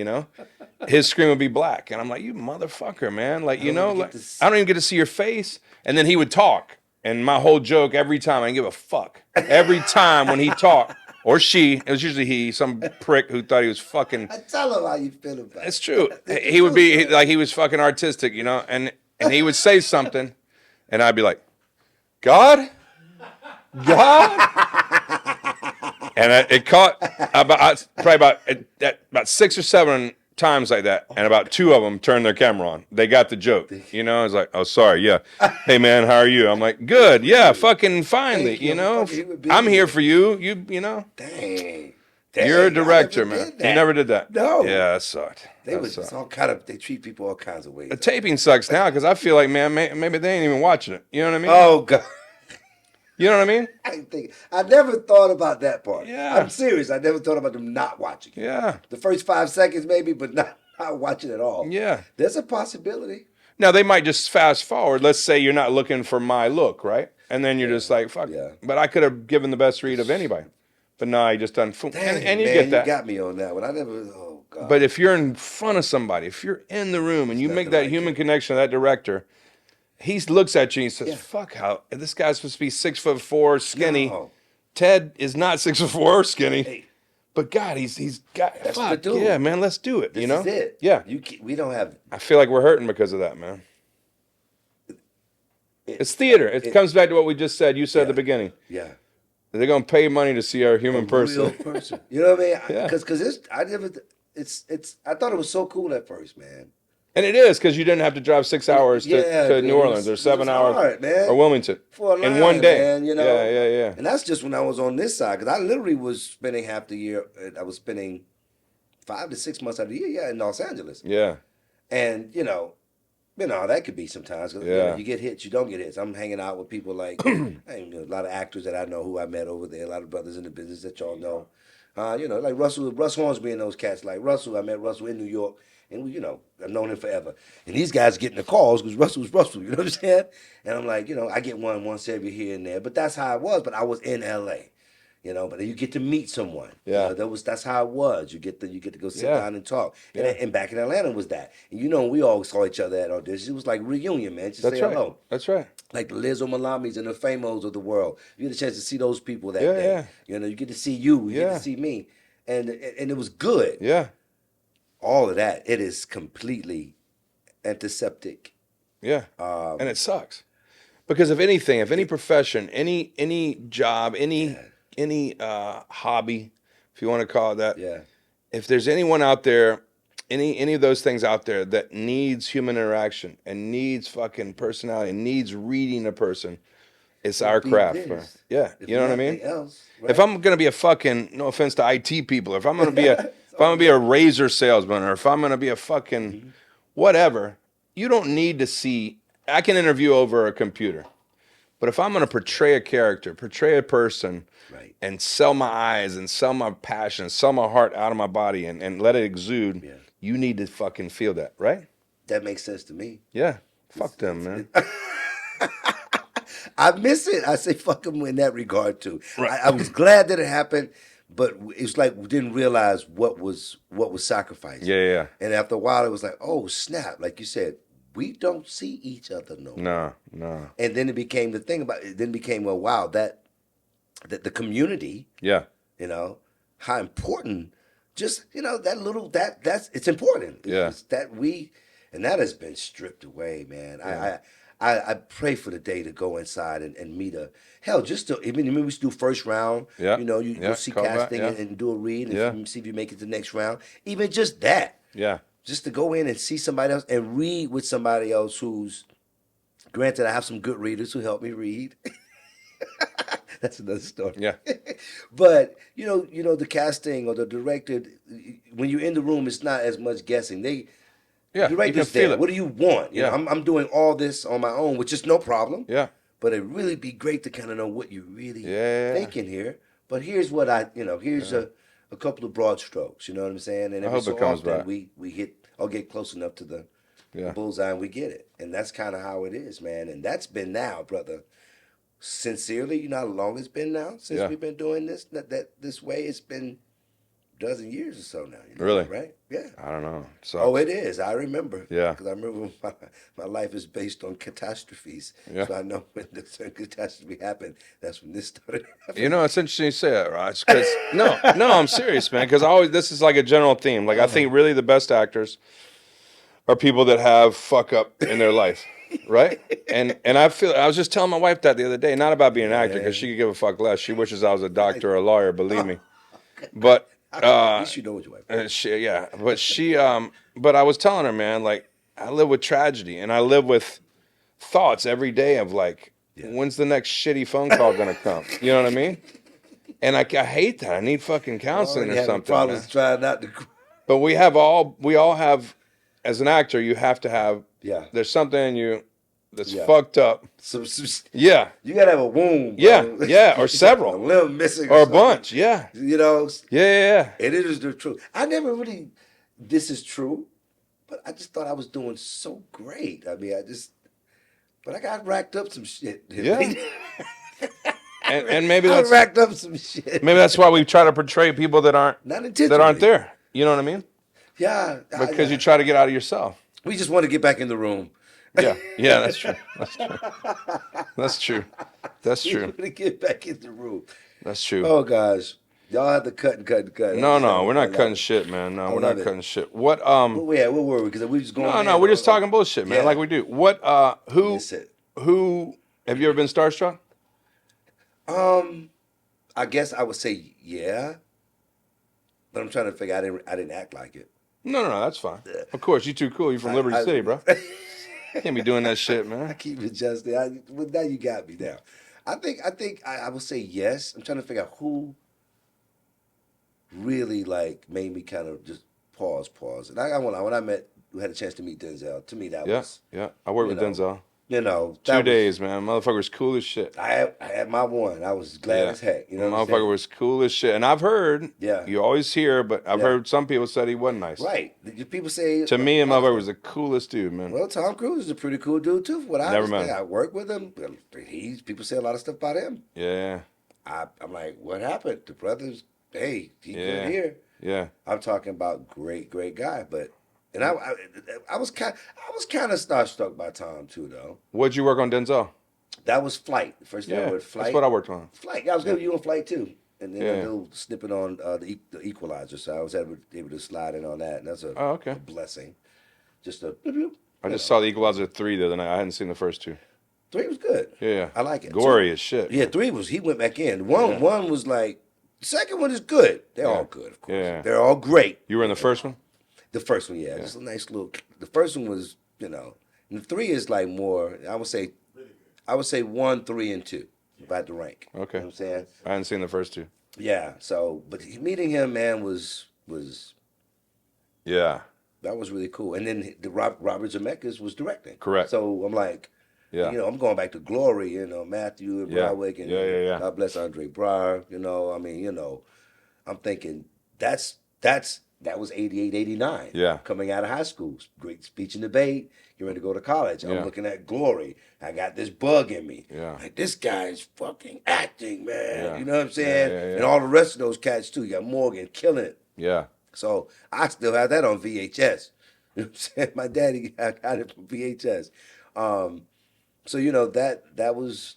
his screen would be black. And I'm like, you motherfucker, man. Like, I don't even get to see your face. And then he would talk. And my whole joke every time, I didn't give a fuck. Every time when he talked, or she, it was usually he, some prick who thought he was fucking. Tell him how you feel about it. It's true. He would be like, he was fucking artistic, and he would say something, and I'd be like, God? And it caught about 6 or 7 times like that, and about 2 of them turned their camera on. They got the joke, I was like, oh, sorry, yeah. Hey, man, how are you? I'm like, good, yeah, fucking finally, I'm here for you, Dang. You're a director, man. You never did that. No. Yeah, that sucked. They treat people all kinds of ways. The taping sucks now because I feel like, man, maybe they ain't even watching it. You know what I mean? Oh, God. You know what I mean? I never thought about that part. Yeah. I'm serious. I never thought about them not watching it. Yeah. The first 5 seconds maybe, but not watching at all. Yeah. There's a possibility. Now, they might just fast forward. Let's say you're not looking for my look, right? And then you're just like, fuck. Yeah. But I could have given the best read of anybody. But no, I just done. Dang, and you man, get that. You got me on that one. I never, oh, God. But if you're in front of somebody, if you're in the room and you make that human connection with that director, he looks at you and he says, fuck, how this guy's supposed to be 6'4", skinny. No. Ted is not 6'4" or skinny. Hey. But God, he's got, that's fuck, yeah, man, let's do it. This is it. Yeah. We don't have. I feel like we're hurting because of that, man. It's theater. It comes back to what we just said. You said at the beginning. Yeah. They're going to pay money to see our human person. Real person. You know what I mean? Yeah. Because I thought it was so cool at first, man. And it is, because you didn't have to drive 6 hours to New Orleans or 7 hours hard, man. or Wilmington for a line, in one day. Man, Yeah. And that's just when I was on this side, because I literally was spending half the year. I was spending 5 to 6 months out of the year, in Los Angeles. Yeah. And that could be sometimes. Cause, you get hits, you don't get hits. I'm hanging out with people like a lot of actors that I know who I met over there. A lot of brothers in the business that y'all know. Like Russ Hornsby and those cats. Like Russell, I met Russell in New York. And, I've known him forever. And these guys getting the calls because Russell's Russell, you know what I'm saying? And I'm like, I get once every here and there. But that's how it was. But I was in L.A., but then you get to meet someone. Yeah. That's how it was. You get to go sit down and talk. And back in Atlanta was that. And we all saw each other at auditions. It was like reunion, man. Just say hello. That's right. Like the Liz Omalamis and the Famos of the world. You get a chance to see those people that day. Yeah. You get to see you. You get to see me. And it was good. Yeah. All of that, it is completely antiseptic. Yeah, and it sucks. Because if any profession, any job, any hobby, if you want to call it that, if there's anyone out there, any of those things out there that needs human interaction and needs fucking personality and needs reading a person, it's our craft. Yeah, you know what I mean? Else, right? If I'm going to be a fucking, no offense to IT people, if I'm going to be a razor salesman, or if I'm going to be a fucking whatever, you don't need to see. I can interview over a computer, But if I'm going to portray a character, portray a person, Right. and sell my eyes and sell my passion, sell my heart out of my body and let it exude, Yeah. you need to fucking feel that, right? That makes sense to me. Yeah. Fuck them, man. I miss it. I say fuck them in that regard too. Right. I was glad that it happened, but it's like we didn't realize what was sacrificed. Yeah. And after a while, it was like, oh snap! Like you said, we don't see each other no more. No. And then it became the thing about it. Then it became, well, wow, that the community, Yeah. you know, how important. Just that's it's important. Yeah. It's that and that has been stripped away, man. Yeah. I pray for the day to go inside and meet just to even we used to do first round. Yeah. You go see Call back, casting yeah. and do a read and Yeah. see if you make it to the next round. Even just that. Yeah. Just to go in and see somebody else and read with somebody else who's, granted, I have some good readers who help me read. That's another story. Yeah. But the casting or the director, when you're in the room, it's not as much guessing. Yeah. The You director's can feel there. it. What do you want? Yeah. I'm doing all this on my own, which is no problem. Yeah. But it'd really be great to kind of know what you're really Yeah. thinking here. But here's what here's a couple of broad strokes. You know what I'm saying? And I every hope so it comes often back. we hit, I'll get close enough to the Yeah. bullseye and we get it. And that's kind of how it is, man. And that's been now, brother. Sincerely, you know how long it's been now since Yeah. we've been doing this this way. It's been a dozen years or so now. Really? Right? Yeah. I don't know. So Oh, it is. I remember. Yeah. Because I remember my life is based on catastrophes. Yeah. So I know when the certain catastrophe happened, that's when this started happening. You know, it's interesting you say that, Raj. Because no, I'm serious, man. Because this is like a general theme. Like I think really the best actors are people that have fuck up in their life, right? And I was just telling my wife that the other day, not about being an actor, because she could give a fuck less. She wishes I was a doctor or a lawyer, believe me. But At least you know what your wife is. but I was telling her, man, like I live with tragedy and I live with thoughts every day of like, when's the next shitty phone call gonna come? You know what I mean? And I hate that. I need fucking counseling or something. Problems Man. trying not to. But we all have, as an actor, you have to have. Yeah. There's something in you that's fucked up. Some, Yeah. you gotta have a wound. Yeah. Bro. Yeah. Or several. A limb missing. Or a something. bunch. Yeah. You know. Yeah. And it is the truth. I never really. This is true, but I just thought I was doing so great. I mean, but I got racked up some shit. Yeah. And maybe I that's racked up some shit. maybe that's why we try to portray people that aren't Not intentionally. there. You know what I mean? Yeah. Because you try to get out of yourself. We just want to get back in the room. Yeah, that's true. That's true. That's We true. want to get back in the room. That's true. Oh gosh, y'all have to cut. No, we're not cutting shit, man. No, we're not cutting shit. What Where were we? Because we just going. No, we're just talking bullshit, man, like we do. What That's it. who have you ever been starstruck? I guess I would say yeah, but I'm trying to figure. I didn't act like it. No, that's fine. Of course, you too cool. You from Liberty City, bro. Can't be doing that shit, I man. keep adjusting. Well, now you got me now. I think I would say yes. I'm trying to figure out who really like made me kind of just pause. And when I had a chance to meet Denzel. To me, that was I worked you with know, Denzel. 2 days, man. Motherfucker was cool as shit. I had my one. I was glad as heck. You know, what I'm Motherfucker saying? was cool as shit. And I've heard, you always hear, but I've heard some people said he wasn't nice. Right. People say To me, motherfucker was the coolest dude, man. Well, Tom Cruise is a pretty cool dude too. What I Never understand, mind. I work with him. People say a lot of stuff about him. Yeah. I'm like, what happened? The brothers, hey, he good here. Yeah. I'm talking about great guy, but I was kind of starstruck by Tom too, though. What'd you work on, Denzel? That was Flight. The first time I worked Flight. That's what I worked on. Flight. I was going to you on Flight too, and then Yeah. a little snippet on the Equalizer. So I was able to slide in on that, and that's a blessing. Just a. I just saw the Equalizer 3 the other night. I hadn't seen the first two. 3 was good. Yeah. I like it. Gory as shit. Yeah, 3 was. He went back in. One was like. The second one is good. They're all good, of course. Yeah. They're all great. You were in the first one? The first one, just a nice little. The first one was, and the 3 is like more. I would say 1, 3, and 2. If I had to rank. Okay. You know what I'm saying? I hadn't seen the first two. Yeah. So, but meeting him, man, was Yeah. that was really cool. And then Robert Zemeckis was directing. Correct. So I'm like, Yeah. And, I'm going back to Glory, Matthew and Yeah. Broderick, and Yeah. God bless Andre Breyer. I mean, I'm thinking that was 88, 89. Yeah. Coming out of high school, great speech and debate. You're ready to go to college. Yeah. I'm looking at Glory. I got this bug in me. Yeah. Like, this guy's fucking acting, man. Yeah. You know what I'm saying? Yeah. And all the rest of those cats too. You got Morgan killing it. Yeah. So I still have that on VHS. You know what I'm saying? My daddy got it from VHS. So that was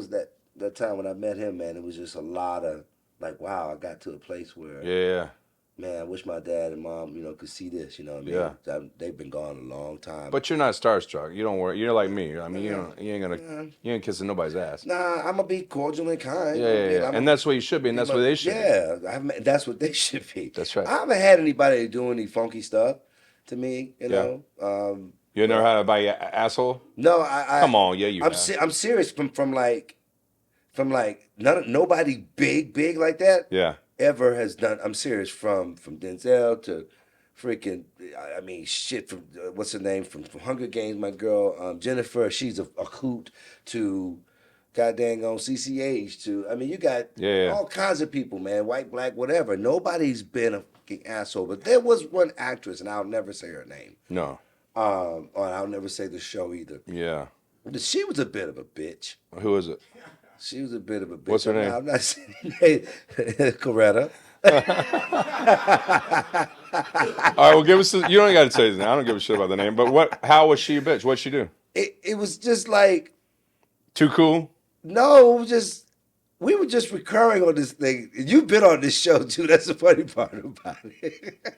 that time when I met him, man. It was just a lot of like, wow, I got to a place where, Yeah. man, I wish my dad and mom, could see this. You know what I mean? Yeah. They've been gone a long time. But you're not starstruck. You don't worry. You're like me. I mean, you ain't kissing nobody's ass. Nah, I'm gonna be cordial and kind. Yeah. And that's what you should be, and that's what they should be. Yeah, that's what they should be. That's right. I haven't had anybody do any funky stuff to me. You know. You never had to buy your asshole? No, I come on, yeah, you. I'm serious from like nobody big like that. Yeah. Ever has done. I'm serious from Denzel to freaking. I mean, shit. From what's her name from Hunger Games? My girl Jennifer. She's a hoot. To goddamn on CCH. To I mean, you got all kinds of people, man. White, black, whatever. Nobody's been a fucking asshole. But there was one actress, and I'll never say her name. No. Or I'll never say the show either. Yeah. She was a bit of a bitch. Who is it? She was a bit of a bitch. What's her name? I'm not saying Coretta. All right, well, give us. You don't got to say his name. I don't give a shit about the name. But how was she a bitch? What'd she do? It was just like too cool. No, it was just we were just recurring on this thing. You've been on this show too. That's the funny part about it.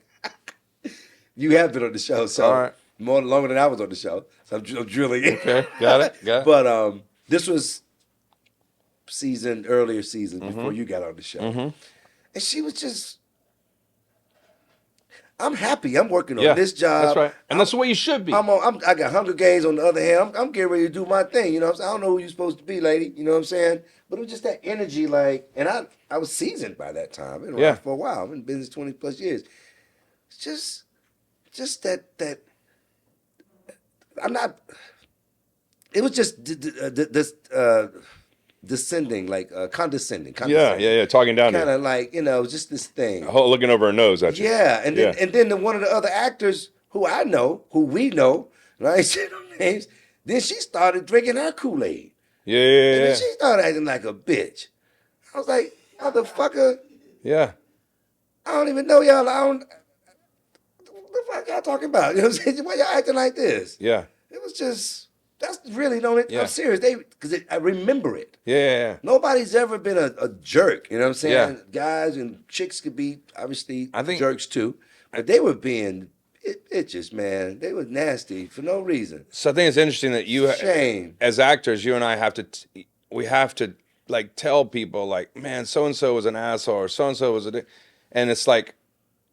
You have been on the show, so all right. longer than I was on the show. So I'm drilling it. Okay, got it. But this was earlier season before you got on the show. And she was just, I'm happy. I'm working on this job. That's right. And that's the way you should be. I got Hunger Games on the other hand. I'm getting ready to do my thing. You know what I'm saying? I don't know who you're supposed to be, lady. You know what I'm saying? But it was just that energy, like, and I was seasoned by that time. I've been around for a while. I've been in business 20 plus years. It's just that I'm not, it was just this descending, like condescending. Yeah. Talking down to you. Kind of like, just this thing. Looking over her nose at you. Yeah, and then one of the other actors who we know, and I ain't saying no names, then she started drinking her Kool-Aid. Yeah. And then she started acting like a bitch. I was like, motherfucker. Yeah. I don't even know y'all. What the fuck y'all talking about? You know what I'm saying? Why y'all acting like this? Yeah. It was just, that's really the only, I'm serious. Because I remember it. Yeah. Nobody's ever been a jerk. You know what I'm saying? Yeah. Guys and chicks could be, obviously, I think, jerks too. But they were being bitches, man. They were nasty for no reason. So I think it's interesting that Shame. as actors, you and I have to, we have to like tell people like, man, so-and-so was an asshole or so-and-so was a dick. And it's like,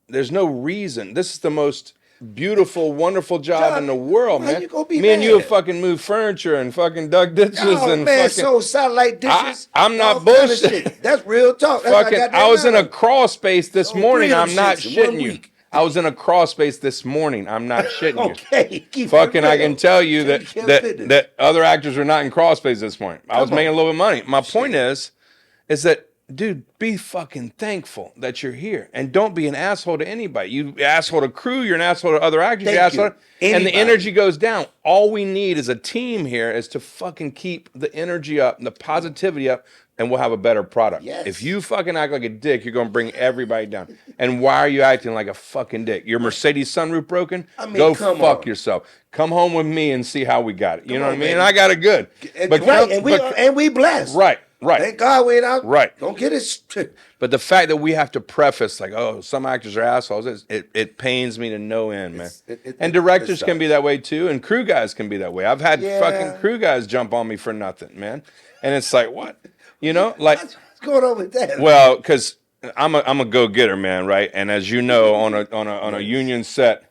there's no reason. This is the most beautiful, wonderful job in the world, man. Me and you have fucking moved furniture and fucking dug ditches and man, fucking so satellite dishes. I'm not bullshit. That's real talk. That's I was in a crawl space this morning. I'm not shitting you. I was in a crawl space this morning. I'm not shitting you. Okay. Fucking, I can tell you that other actors were not in crawl space this morning. I was making a little bit of money. My point is that, dude, be fucking thankful that you're here. And don't be an asshole to anybody. You asshole to crew, you're an asshole to other actors, and the energy goes down. All we need as a team here is to fucking keep the energy up and the positivity up, and we'll have a better product. Yes. If you fucking act like a dick, you're going to bring everybody down. And why are you acting like a fucking dick? Your Mercedes sunroof broken? Go fuck yourself. Come home with me and see how we got it. You know what I mean? And I got it good. And we blessed. Right. Thank God we ain't out. Right. Don't get it. But the fact that we have to preface like, oh, some actors are assholes, it pains me to no end, man. And directors can be that way too, and crew guys can be that way. I've had fucking crew guys jump on me for nothing, man. And it's like, what? You know, like what's going on with that? Well, because I'm a go-getter, man, right? And as you know, on a union set,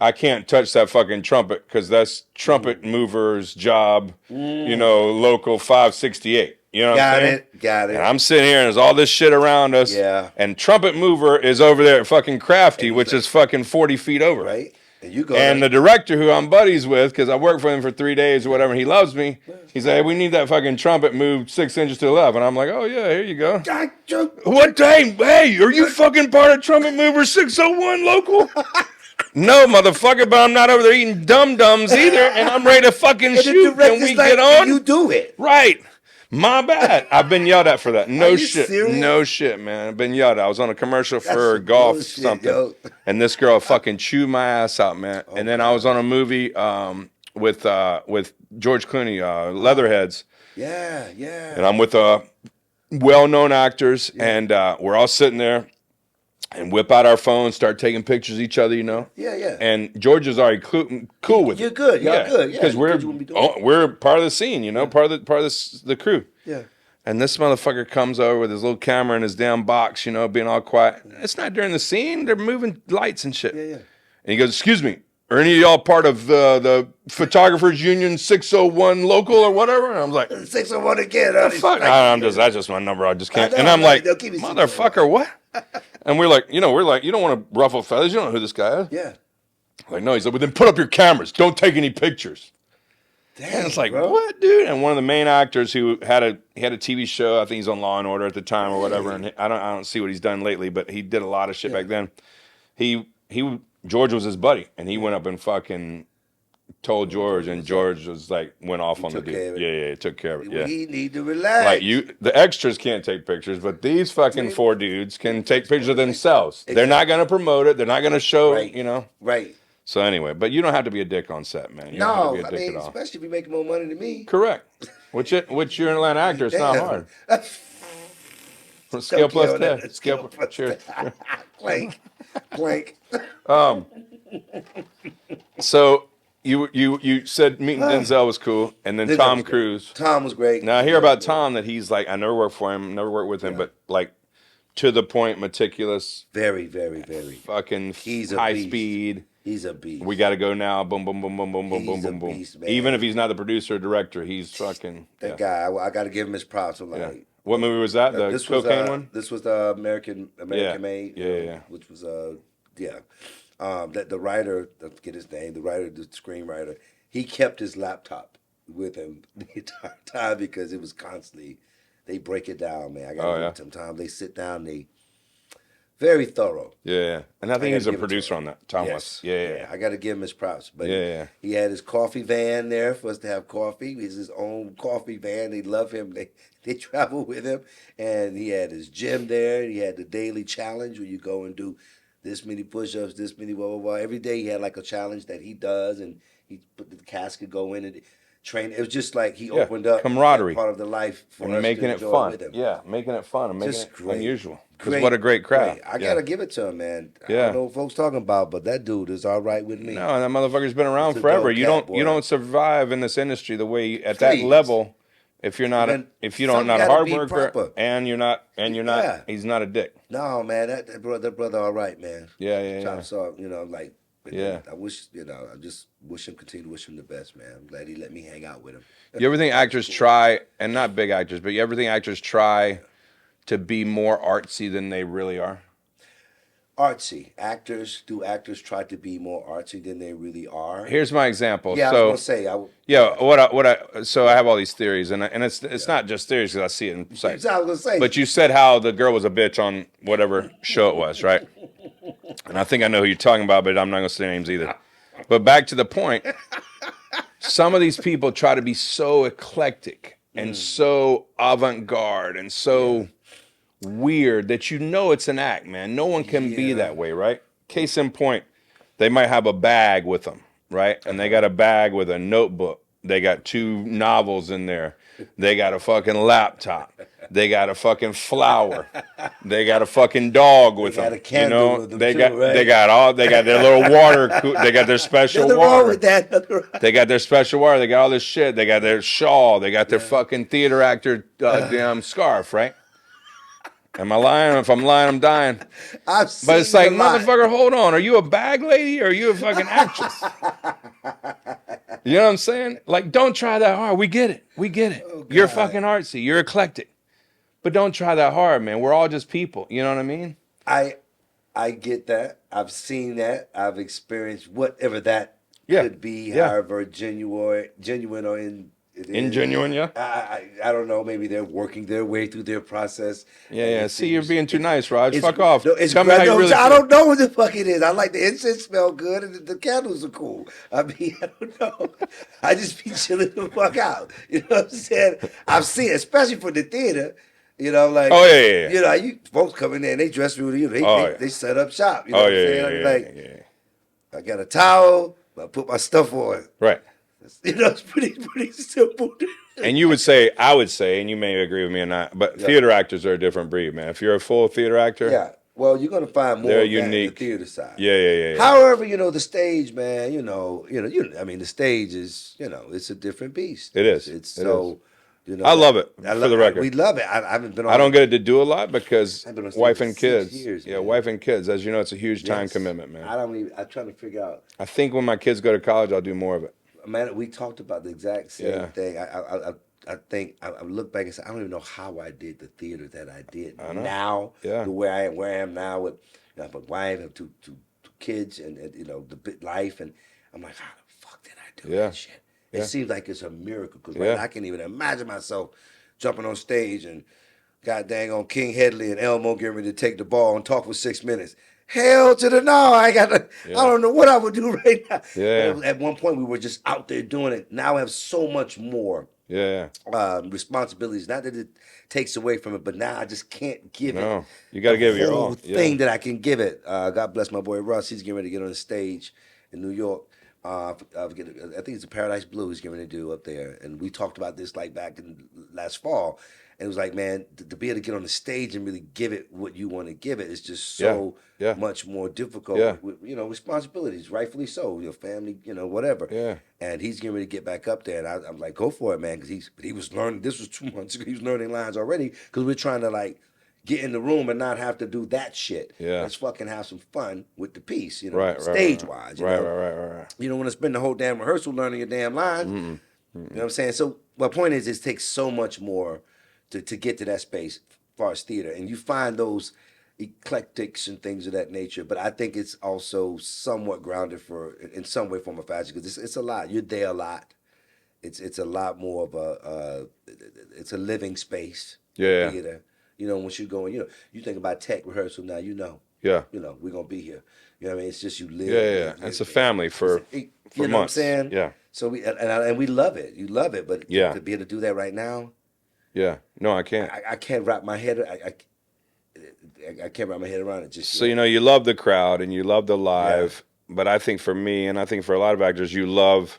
I can't touch that fucking trumpet because that's trumpet mover's job, local 568. You know what I'm saying? Got it. And I'm sitting here and there's all this shit around us. Yeah. And trumpet mover is over there at fucking Crafty, which is fucking 40 feet over. Right. And you go. And the director who I'm buddies with, because I worked for him for 3 days or whatever, and he loves me, he's like, hey, we need that fucking trumpet moved 6 inches to the left. And I'm like, oh, yeah, here you go. What time? Hey, are you fucking part of Trumpet Mover 601 local? No, motherfucker, but I'm not over there eating dum-dums either, and I'm ready to fucking shoot. Can we get on? You do it. Right. My bad. I've been yelled at for that. No you shit. serious? No shit, man. I've been yelled at. I was on a commercial for golf bullshit, something. yo. And this girl fucking chewed my ass out, man. And then I was on a movie with George Clooney, Leatherheads. Yeah, yeah. And I'm with well-known actors, and we're all sitting there and whip out our phones, start taking pictures of each other, you know? Yeah, yeah. And George is already cool with it. You're good. Y'all good. Yeah. Because we're part of the scene, you know, part of the crew. Yeah. And this motherfucker comes over with his little camera in his damn box, you know, being all quiet. It's not during the scene. They're moving lights and shit. Yeah, yeah. And he goes, excuse me, are any of y'all part of the Photographers Union 601 local or whatever? And I'm like, 601 again. fuck. That's just my number. I just can't. And I'm like, motherfucker, what? And we're like, you don't want to ruffle feathers. You don't know who this guy is. Yeah. Like, no. He's like, well, then put up your cameras. Don't take any pictures. Damn, And it's like, bro. what, dude? And one of the main actors who had a TV show, I think he's on Law and Order at the time or whatever. And I don't see what he's done lately, but he did a lot of shit back then. George was his buddy, and he went up and fucking told George, and George was like, went off on the dude. Yeah, he took care of it. Yeah. We need to relax. Like the extras can't take pictures, but these fucking 4 dudes can take pictures of themselves. Exactly. They're not going to promote it. They're not going to show, you know. Right. So anyway, but you don't have to be a dick on set, man. You don't have to be a dick at all. Especially if you're making more money than me. Correct. Which you're an Atlanta actor. It's not hard. Scale plus Ted. Scale. Cheers. Clank. So you said meeting Denzel was cool, and then Tom Cruise. Tom was great. Now I hear about Tom that he's like, I never worked for him, never worked with him, but like to the point, meticulous. Very, very, very. Fucking He's a high beast. speed. He's a beast. We got to go now. Boom, boom, boom, boom, boom, boom, boom, boom, boom. Beast, Even if he's not the producer or director, he's fucking. That guy, I got to give him his props. I'm like, what movie was that? The cocaine one? This was the American Made. Yeah. Which was the writer, I forget his name, the screenwriter, he kept his laptop with him the entire time because it was constantly, they break it down, man. I got to give it some time. They sit down, very thorough. Yeah. And I think he's a producer on that, Tom was. Yeah. I got to give him his props. But he had his coffee van there for us to have coffee. He's his own coffee van. They love him. They travel with him. And he had his gym there. He had the daily challenge where you go and do this many push-ups, this many blah, blah, blah. Every day he had like a challenge that he does. And he put the casket go in and train. It was just like he opened up camaraderie, part of the life for and us making to it enjoy fun. With him. Yeah, making it fun and making Just it great. unusual. Because what a great crowd. I gotta give it to him, man. I don't know what folks talking about, but that dude is all right with me. No, that motherfucker's been around forever. You don't survive in this industry the way at that level if you're not a hard worker and you're not he's not a dick. No, man, that brother all right, man. Yeah. So, like. Yeah. I wish, I just continue to wish him the best, man. I'm glad he let me hang out with him. You ever think actors try, and not big actors, but you ever think actors try to be more artsy than they really are? Artsy. Do actors try to be more artsy than they really are? Here's my example. Yeah, so, I was gonna say. So I have all these theories, and it's not just theories because I see it in sight. I was gonna say. But you said how the girl was a bitch on whatever show it was, right? And I think I know who you're talking about, but I'm not gonna say names either. But back to the point, some of these people try to be so eclectic and so avant-garde and so weird that it's an act, man. No one can be that way, right? Case in point, they might have a bag with them, right? And they got a bag with a notebook. They got 2 novels in there. They got a fucking laptop. They got a fucking flower. They got a fucking dog with them. With them they got their little water. They got their special water. Wrong with that. They got their special water. They got all this shit. They got their shawl. They got their fucking theater actor damn scarf, right? Am I lying? If I'm lying, I'm dying. But it's like, motherfucker, hold on. Are you a bag lady or are you a fucking actress? You know what I'm saying? Like, don't try that hard. We get it. Oh, you're fucking artsy. You're eclectic. But don't try that hard, man. We're all just people. You know what I mean? I get that. I've seen that. I've experienced whatever that Yeah. could be, Yeah. however genuine or it is. Ingenuine, yeah. I don't know. Maybe they're working their way through their process. Yeah, and yeah. it See, you're seems being too nice, Raj. it's Fuck off. no, it's Tell me how you no, really I feel. don't know what the fuck it is. I like the incense smell good and the candles are cool. I mean, I don't know. I just be chilling the fuck out. You know what I'm saying? I've seen, especially for the theater. You know, like Oh, yeah, yeah, yeah. you know, you folks come in there and they dress really, you know, Oh, yeah. they set up shop. You know Oh, what I'm yeah, saying? yeah, I be yeah, like, yeah, yeah. I got a towel, I put my stuff on. Right. You know, it's pretty simple. And I would say, and you may agree with me or not, but Yeah. theater actors are a different breed, man. If you're a full theater actor, Yeah. Well, you're gonna find more they're of that in the unique. theater side. Yeah, yeah, yeah, yeah. However, you know, the stage, man, I mean, the stage is, it's a different beast. It is. It's It so, you know. I love it, I for the record. we love it. I haven't been on. I don't get to do a lot because I've been on stage wife for and 6 kids. years, Yeah, man. wife and kids. As you know, it's a huge time Yes. commitment, man. I'm trying to figure out. I think when my kids go to college, I'll do more of it. Man, we talked about the exact same Yeah. thing. I think I look back and say I don't even know how I did the theater that I did I know. now. Yeah. The way I am now with my wife and two kids and the bit life, and I'm like, how the fuck did I do Yeah. that shit? It Yeah. seems like it's a miracle because Yeah. I can't even imagine myself jumping on stage and god dang on King Headley and Elmo getting ready to take the ball and talk for 6 minutes. Hell to the no! I Yeah. don't know what I would do right now. Yeah. But at one point we were just out there doing it. Now I have so much more Yeah. responsibilities. Not that it takes away from it, but now I just can't give it. No, you got to give it your whole all. thing Yeah. that I can give it. God bless my boy Russ. He's getting ready to get on the stage in New York. I think it's a Paradise Blue he's getting ready to do up there. And we talked about this like back in last fall. And it was like, man, to be able to get on the stage and really give it what you want to give it is just so Yeah. much more difficult. Yeah. With, responsibilities, rightfully so. Your family, whatever. Yeah. And he's getting ready to get back up there, and I'm like, go for it, man, because he was learning. This was 2 months ago. He was learning lines already because we're trying to like get in the room and not have to do that shit. Yeah. Let's fucking have some fun with the piece, Right. stage wise. Right. You don't want to spend the whole damn rehearsal learning your damn lines. You know what I'm saying? So my point is, it takes so much more to get to that space as far as theater, and you find those eclectics and things of that nature. But I think it's also somewhat grounded in some way, form, or fashion because it's a lot. You're there a lot. It's a lot more of it's a living space. Yeah. Theater. Once you go in, you think about tech rehearsal now. Yeah. We're gonna be here. You know what I mean? It's just you live. Yeah. It's a family for you months. know what I'm saying? Yeah. So and we love it. You love it, but Yeah. to be able to do that right now, Yeah. No, I can't. I can't wrap my head. I can't wrap my head around it. Just So you love the crowd and you love the live, but I think for me and I think for a lot of actors, you love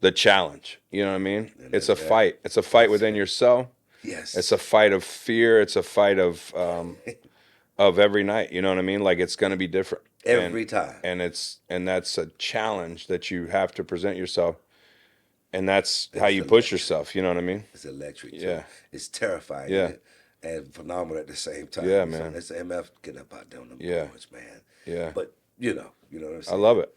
the challenge. You know what I mean? It's a fight. It's a fight within yourself. Yes. It's a fight of fear. It's a fight of every night. You know what I mean? Like it's going to be different every time. and that's a challenge that you have to present yourself, and that's how you push yourself. You know what I mean? It's electric. Too. Yeah. It's terrifying. Yeah. And phenomenal at the same time. Yeah, man. It's MF getting up out there on the boards, man. Yeah. But you know what I'm I saying. love it.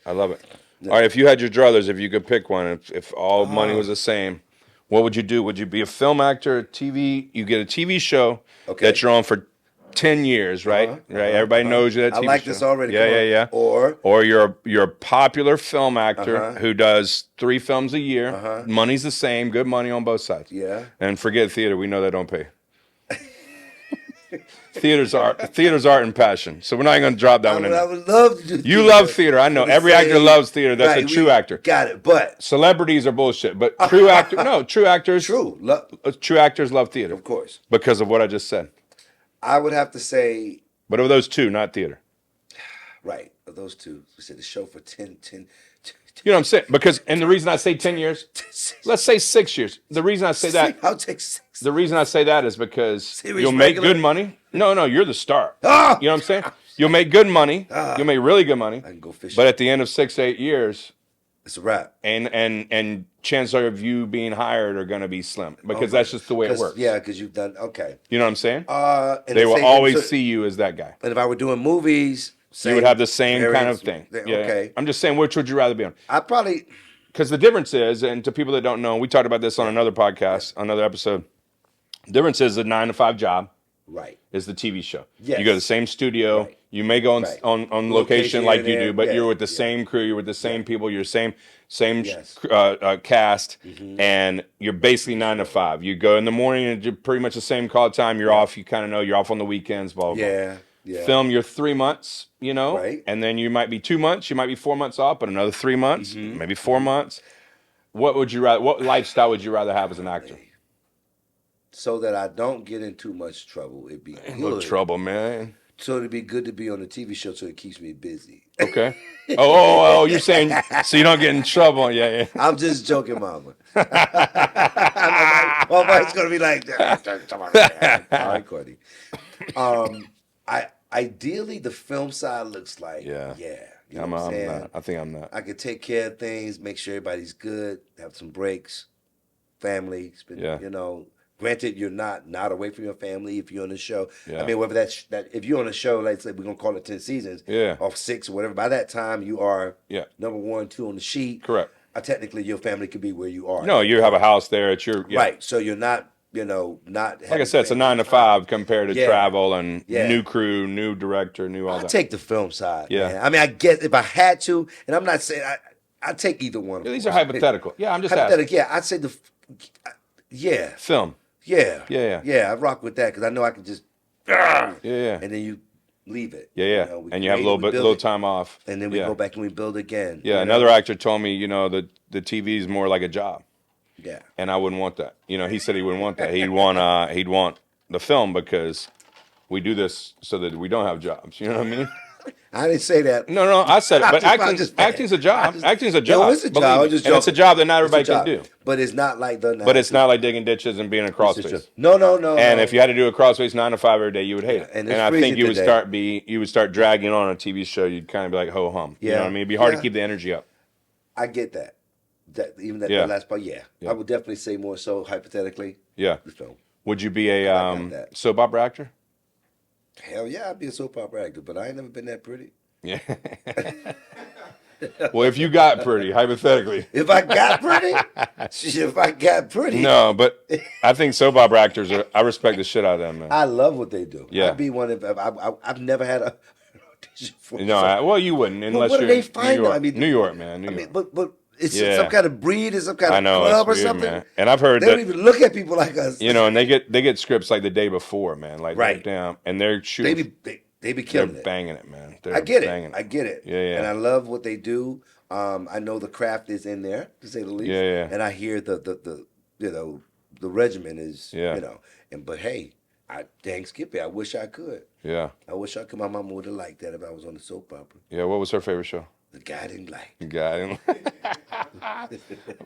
All right, if you had your druthers, if you could pick one, if all money Uh-huh. was the same, what would you do? Would you be a film actor, a TV? You get a TV show that you're on for 10 years, right? Right. Everybody knows you. That TV I like show. this already. Yeah. Or you're a popular film actor who does 3 films a year. Money's the same. Good money on both sides. Yeah. And forget theater. We know that don't pay. Theater's art and passion. So we're not even going to drop that one in. I would love to do theater. You love theater. I know. Every actor loves theater. That's a true actor. Got it. But Celebrities are bullshit. But true actors. True actors love theater. Of course. Because of what I just said. I would have to say, But of those two, not theater. right, of those two. We said the show for 10. You know what I'm saying? Because, and the reason I say 10 years, let's say 6 years. The reason I say that, I'll take 6. the reason I say that is because Series you'll make regular? good money. No, you're the star. Ah! You know what I'm saying? You'll make good money. You'll make really good money. I can go fishing. But at the end of 6 to 8 years, It's a wrap. and chances of you being hired are going to be slim because that's just the way it works. Yeah, because you've done, okay. You know what I'm saying? And They the will same- always so- see you as that guy. And if I were doing movies, You would have the same kind of variants, thing. Yeah. Okay. I'm just saying, which would you rather be on? I probably, Because the difference is, and to people that don't know, we talked about this on another podcast, another episode. The difference is a 9 to 5 job right. is the TV show. Yes. You go to the same studio. Right. You may go on Right. on location Location like here you and do, but there. you're Yeah, with the yeah. same crew, you're with the same people, you're same Yes. cast, Mm-hmm. and you're basically 9 to 5. You go in the morning and you're pretty much the same call time. You're Yep. off. You kind of know you're off on the weekends. Blah blah blah. Yeah. Yeah. Film your 3 months, Right. and then you might be 2 months, you might be 4 months off, but another 3 months, Mm-hmm. maybe 4 months. What would you rather? What lifestyle would you rather have as an actor? So that I don't get in too much trouble, it'd be No good. trouble, man. So it'd be good to be on a TV show, so it keeps me busy. Okay. Oh, you're saying so you don't get in trouble? Yeah. I'm just joking, Mama. My wife's gonna be like, sorry, Courtney. Ideally the film side looks like, Yeah. you know what I'm saying? not. I think I'm not. I could take care of things, make sure everybody's good, have some breaks, family, spend, Yeah. Granted, you're not away from your family if you're on the show. Yeah. I mean, whether that if you're on a show, like say we're gonna call it 10 seasons, Yeah. or 6 or whatever. By that time, you are Yeah. number 1, 2 on the sheet. Correct. Technically, your family could be where you are. No, you have a house there. It's your Right. So you're not, not Like I said, it's a 9 to 5 compared to Yeah. travel and Yeah. new crew, new director, new all I that. take the film side. Yeah. Man. I mean, I guess if I had to, and I'm not saying I take either one. Of These course. are hypothetical. Yeah, I'm just asking. Hypothetical. Yeah, I'd say yeah. Film. Yeah. Yeah. I rock with that because I know I can just, Yeah. and then you leave it. Yeah. We And you have a create it, we build little it, time off. and then we Yeah. go back and we build again. Yeah, another actor told me, the TV is more like a job, Yeah. and I wouldn't want that. He said he wouldn't want that. He'd want the film because we do this so that we don't have jobs. You know what I mean? I didn't say that. No, I said it, but I'm just playing. acting's a job. Acting's a No, job. it's a believe job. me. I'm just And it's a joking. job that not It's a everybody can job. do. But it's not like the. But it's not like digging ditches and being a crawl space. No. And if you had to do a crawl space 9 to 5 every day, you would hate it. And And it's I think freezing you would today. start dragging on a TV show. You'd kind of be like ho hum. You know what I mean? It'd be hard to keep the energy up. I get that. Even that Yeah. last part, yeah. I would definitely say more so hypothetically. Yeah. The film. Would you be a got that. soap opera actor? Hell yeah, I'd be a soap opera actor, but I ain't never been that pretty. Yeah. Well, if you got pretty, hypothetically. If I got pretty, No, but I think soap opera actors I respect the shit out of them, man. I love what they do. Yeah. I'd be one of. I've never had a audition for. No, well, you wouldn't unless what do you're they find, New though? York. I mean, New York, man. New I York. mean, but it's Yeah. some kind of breed, it's some kind I of know, club or it's weird, something. man. And I've heard They that don't even look at people like us. and they get scripts like the day before, man. Like Right. damn, and they're They shooting. be They're killing it. banging it, man. They're I get banging it. I get it. Yeah. And I love what they do. I know the craft is in there, to say the least. Yeah. And I hear the the regimen is Yeah. but hey, dang Skippy, I wish I could. Yeah. I wish I could. My mama would have liked that if I was on the soap opera. Yeah. What was her favorite show? The Guiding Light. God.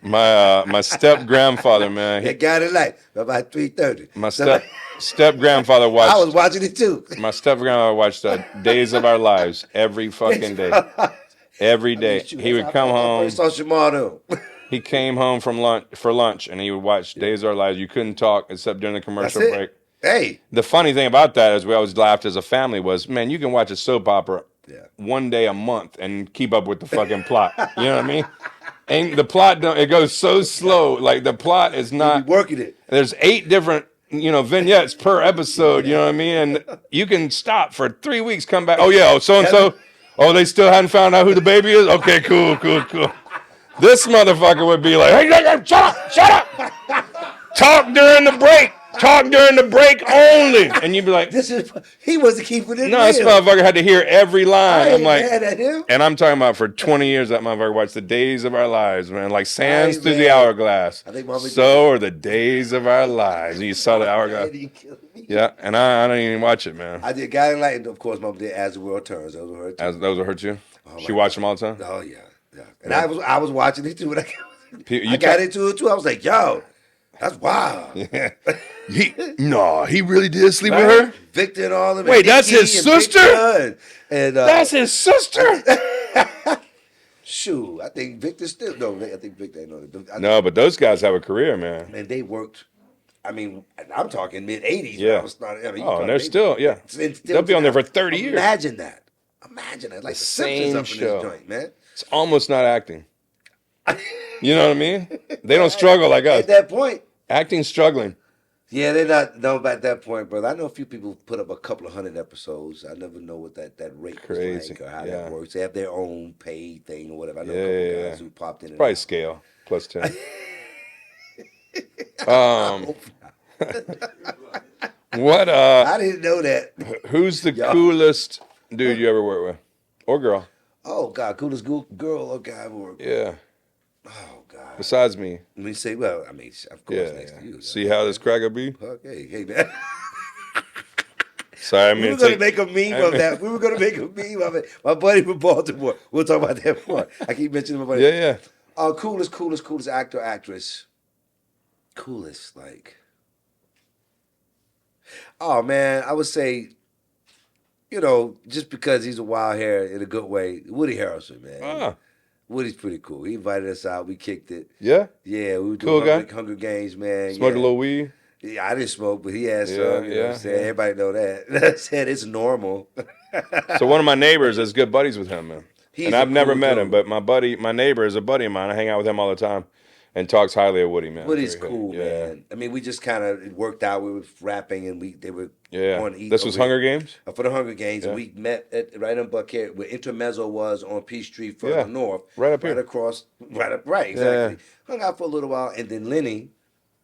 My step grandfather, man. The Guiding Light about 3:30. My step grandfather watched. I was watching it too. My step grandfather watched Days of Our Lives every fucking day. Every day. Shoot, He would that's come how I home. first saw Shimano. He came home from lunch and he would watch Days of Our Lives. You couldn't talk except during the commercial That's it. break. Hey. The funny thing about that is we always laughed as a family was, man, you can watch a soap opera one day a month and keep up with the fucking plot. You know what I mean? And the plot, it goes so slow. Like the plot is You not. be working it. There's 8 different, vignettes per episode. You know what I mean? And you can stop for 3 weeks, come back. Oh yeah, so and so. Oh, they still hadn't found out who the baby is. Okay, cool. This motherfucker would be like, hey, shut up. Talk during the break only. And you'd be like, He wasn't keeping it no, real. this motherfucker had to hear every I line. ain't I'm like, mad at him. and I'm talking about for 20 years that motherfucker watched the Days of Our Lives, man. Like sands Right, through man. the hourglass. I think Mama So are the days of our lives. And you saw the hourglass. He killed me. Yeah, and I don't even watch it, man. I did Guiding Light, and of course, Mama did As the World Turns. Those were her too. Those are her too? Oh, She my watched them all the time? Oh yeah. And I was watching it too. When You I got into it too. I was like, yo, that's wild. he really did sleep Right? with her? Victor and all of it. Wait, that's his Nikki sister? Victor and That's his sister? shoot. I think Victor still I think Victor ain't on it. No, but those guys have a career, man. And they worked. I mean, I'm talking mid '80s. Yeah. When I was starting, I mean, Oh, and they're still, yeah. They'll be on there for 30 years. Imagine that. Like the same Simpsons up in show. this joint, man. It's almost not acting. You know what I mean? They don't struggle like us. At that point, Acting's struggling. Yeah, they're not no at that point, brother. I know a few people put up a couple of hundred episodes. I never know what that rate was Crazy. like or how that Yeah. works. They have their own paid thing or whatever. I know Yeah, a couple of yeah, guys yeah. who popped in It's and probably out. scale plus 10. I Um, hope not. what I didn't know that. who's the Y'all. coolest dude you ever worked with? Or girl? Oh God, coolest girl or guy I've worked with. Yeah. Oh God. Besides me. Let me say, well, I mean, of course, Yeah, next yeah. to you. See Hey how this man, cracker be? fuck, hey man. Sorry, I'm We gonna were gonna take make a meme I of mean, that. We were gonna make a meme of it. My buddy from Baltimore. We'll talk about that more. I keep mentioning my buddy. Yeah, yeah. Coolest actor, actress. Coolest, like. Oh man, I would say, just because he's a wild hair in a good way, Woody Harrelson, man. Ah, Woody's pretty cool. He invited us out. We kicked it. yeah. Yeah, we were doing Cool guy. Hunger Games, man. Smoke a Yeah. little weed. Yeah, I didn't smoke, but he had Yeah, some. You know what I'm yeah, saying? yeah. Everybody know that. I said it's normal. So one of my neighbors is good buddies with him, man. And He's a I've never cool met him, dude. but my neighbor is a buddy of mine. I hang out with him all the time, and talks highly of Woody, man. Woody's Very good. cool, Yeah, man. I mean, we just kind of worked out. We were rapping, and they were yeah. going to eat This was over Hunger Games. for the Hunger Games, and Yeah, we met right in Buckhead, where Intermezzo was on Peachtree further yeah. north, Right up right here. across, right, Yeah. exactly. Hung out for a little while, and then Lenny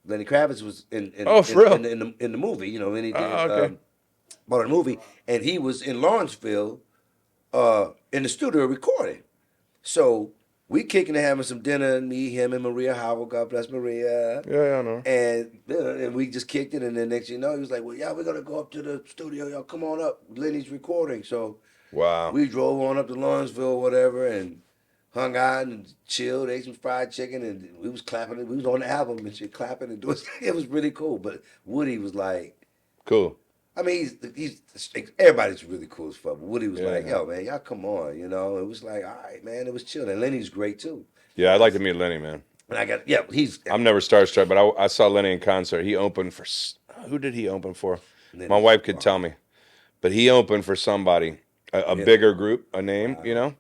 Kravitz was Oh, for real? in the movie. Lenny did Oh, okay. part of the movie, and he was in Lawrenceville, in the studio recording. So we kicking and having some dinner, me, him, and Maria Howell. God bless Maria. Yeah, yeah, I know. And we just kicked it, and then next thing you know, he was like, "Well, yeah, we're gonna go up to the studio. Y'all come on up. Lenny's recording." So Wow. we drove on up to Lawrenceville, whatever, and hung out and chilled, ate some fried chicken, and we was clapping. We was on the album and shit, clapping and doing. It was really cool. But Woody was like, Cool. I mean, he's everybody's really cool as fuck. But Woody was like, Yeah. "Yo, man, y'all come on," It was like, all right, man. It was chill, and Lenny's great too. Yeah, I'd like to meet Lenny, man. And I got he's I'm never starstruck, but I saw Lenny in concert. He opened for who did he open for? My Lenny's wife could wow. tell me, but he opened for somebody, a Yeah. bigger group, a name, Wow.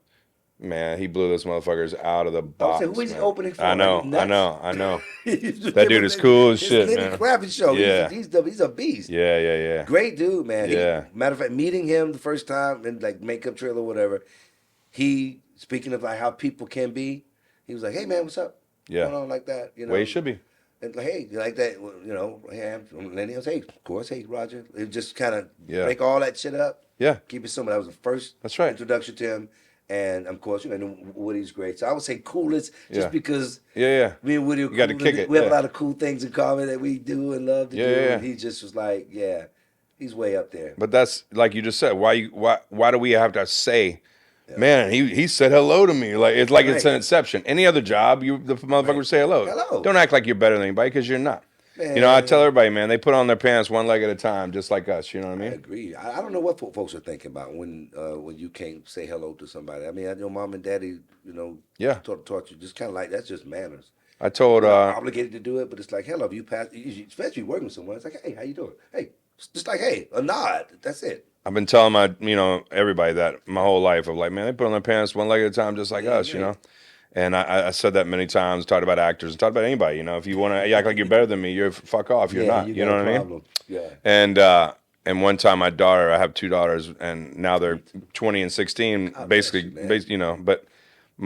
Man, he blew those motherfuckers out of the I was saying, who box, is he man. opening for? I Are you know, I nuts? know, I know. That dude is It's cool as shit, Lenny man. Kravitz show. Yeah, He's a beast. yeah, yeah, yeah, Great dude, man. yeah, Matter of fact, meeting him the first time in like makeup trailer or whatever, he speaking of like how people can be, he was like, "Hey man, what's up? What's yeah. going on like that?" Way he should be. And like, hey, you like that? Well, hey, I'm Lenny. I was, hey, of course, hey, Roger. It just kind of Yeah, break all that shit up. yeah. Keep it simple. That was the first That's right. introduction to him, and of course, Woody's great. So I would say coolest, Yeah, just because yeah, yeah. me and Woody are You got to cool. kick And it. we have a Yeah, lot of cool things in common that we do and love to yeah, do. yeah, yeah. And he just was like, yeah, he's way up there. But that's like you just said. Why do we have to say? Yeah. Man, he said hello to me. Like it's an Right. exception. Any other job, the motherfucker Right. would say hello. Hello. Don't act like you're better than anybody because you're not. I tell Man, everybody, man, they put on their pants one leg at a time, just like us. You know what I I mean? agree. I don't know what folks are thinking about when you can't say hello to somebody. I mean, I know mom and daddy, Yeah. taught you just kind of like that's just manners. I told You're not obligated to do it, but it's like, hello, if you pass, especially working with someone, it's like, hey, how you doing? Hey, just like, hey, a nod. That's it. I've been telling everybody that my whole life of like, man, they put on their pants one leg at a time, just like Damn us. right. And I said that many times. Talked about actors and talked about anybody. If you want to act like you're better than me, you're fuck off. You're Yeah, not. you You got know a what I mean? problem. Yeah. And one time I have two daughters, and now they're 20 and 16. God bless Basically, you, man. But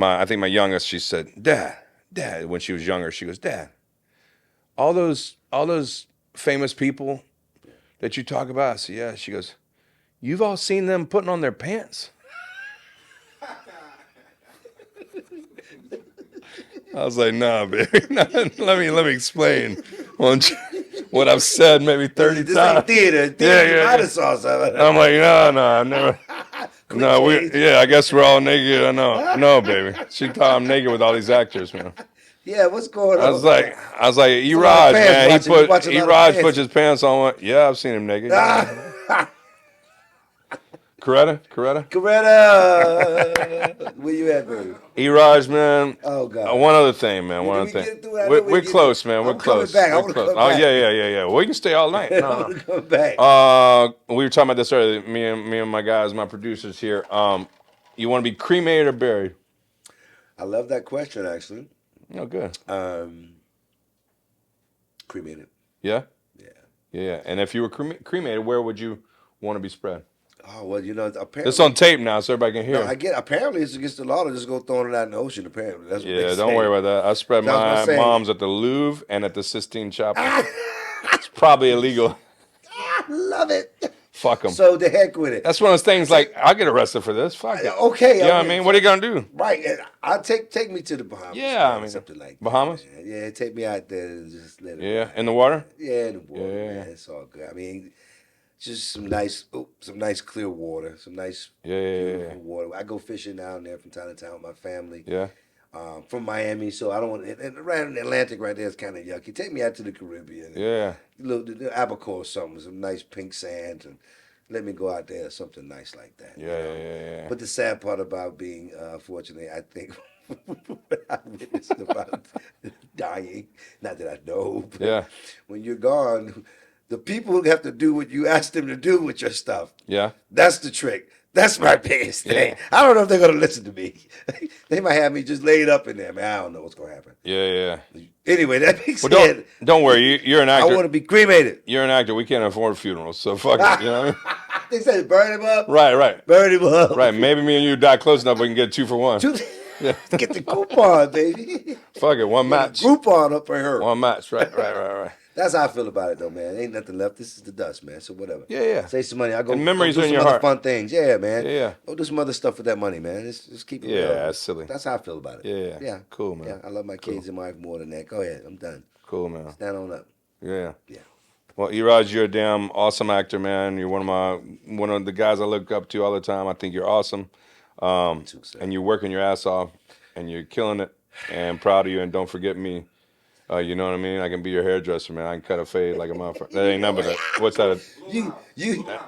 I think my youngest, she said, Dad. When she was younger, she goes, Dad. All those famous people that you talk about. I said, yeah. She goes, you've all seen them putting on their pants. I was like, nah, baby. let me explain. What I've said maybe 30 This times. ain't theater. Yeah, You yeah, might yeah. have saw something. I'm like, no, I've never. Quick No, change. I guess we're all naked. I know. No, baby. She thought I'm naked with all these actors, man. Yeah, what's going I on? was like, It's a lot of Raj, fans man. watching. You watch a lot of Raj fans. put his pants on. Yeah, I've seen him naked. Ah, Coretta? Coretta, where you at, baby? Raj, man. Oh God. One other thing, man. Did One we other thing. get through it? I know We're, we we're get close, through. man. We're I'm coming close. back. I We're want to close. come Oh back. yeah. We can stay all night. I No, want no. to come back. We were talking about this earlier. Me and my guys, my producers here. You want to be cremated or buried? I love that question, actually. Oh, good. Cremated. Yeah. Yeah. Yeah. And if you were cremated, where would you want to be spread? Oh well, apparently It's on tape now, so everybody can No, hear. I get. Apparently, it's against the law to just go throwing it out in the ocean. Apparently, that's what they Yeah, say. don't worry about that. I spread So I was my gonna say, mom's at the Louvre and at the Sistine Chapel. It's probably illegal. I love it. Fuck them. So the heck with it. That's one of those things. Like, I'll get arrested for this. Fuck it. Okay, You know what I mean? What are you gonna do? Right, and I'll take me to the Bahamas. Yeah, man, I mean, something like that, Bahamas? man. Yeah, take me out there and just let it. Yeah, ride. in the water. Yeah, in the water, Yeah. man. It's all good. I mean, just some nice clear water, some nice Yeah. beautiful water. I go fishing down there from time to time with my family. Yeah. From Miami, so I don't want. And around the Atlantic, right there is kind of yucky. Take me out to the Caribbean. Yeah. The Abaco or something, some nice pink sand, and let me go out there, something nice like that. Yeah. But the sad part about being, fortunately, I think what I witnessed about dying, not that I know, but Yeah. when you're gone, the people who have to do what you asked them to do with your stuff, Yeah. that's the trick. That's my biggest thing. Yeah. I don't know if they're going to listen to me. They might have me just laid up in there, man. I don't know what's going to happen. Yeah. Anyway, that being Well, said, don't worry. You're an I actor. want to be cremated. You're an actor. We can't afford funerals, so fuck it. You know what I mean? They said burn him up. Right. Burn him up. Right. Maybe me and you die close enough, we can get 2 for 1. Yeah. Get the coupon, baby. Fuck it. One match. Groupon up for her. One match. Right. That's how I feel about it, though, man. Ain't nothing left. This is the dust, man. So whatever. Yeah. Save some money. I go. And memories go do in some your other heart. fun things. Yeah, man. Yeah. Go do some other stuff with that money, man. Just keep it. Yeah, real. that's silly. That's how I feel about it. Yeah. Cool, man. Yeah, I love my kids and my wife more than that. Go ahead. I'm done. Cool, man. Stand on up. Yeah. Yeah. Well, Eraj, you're a damn awesome actor, man. You're one of the guys I look up to all the time. I think you're awesome, and you're working your ass off, and you're killing it. And proud of you. And don't forget me. You know what I mean? I can be your hairdresser, man. I can cut a fade like a motherfucker. That ain't nothing but what's that? You.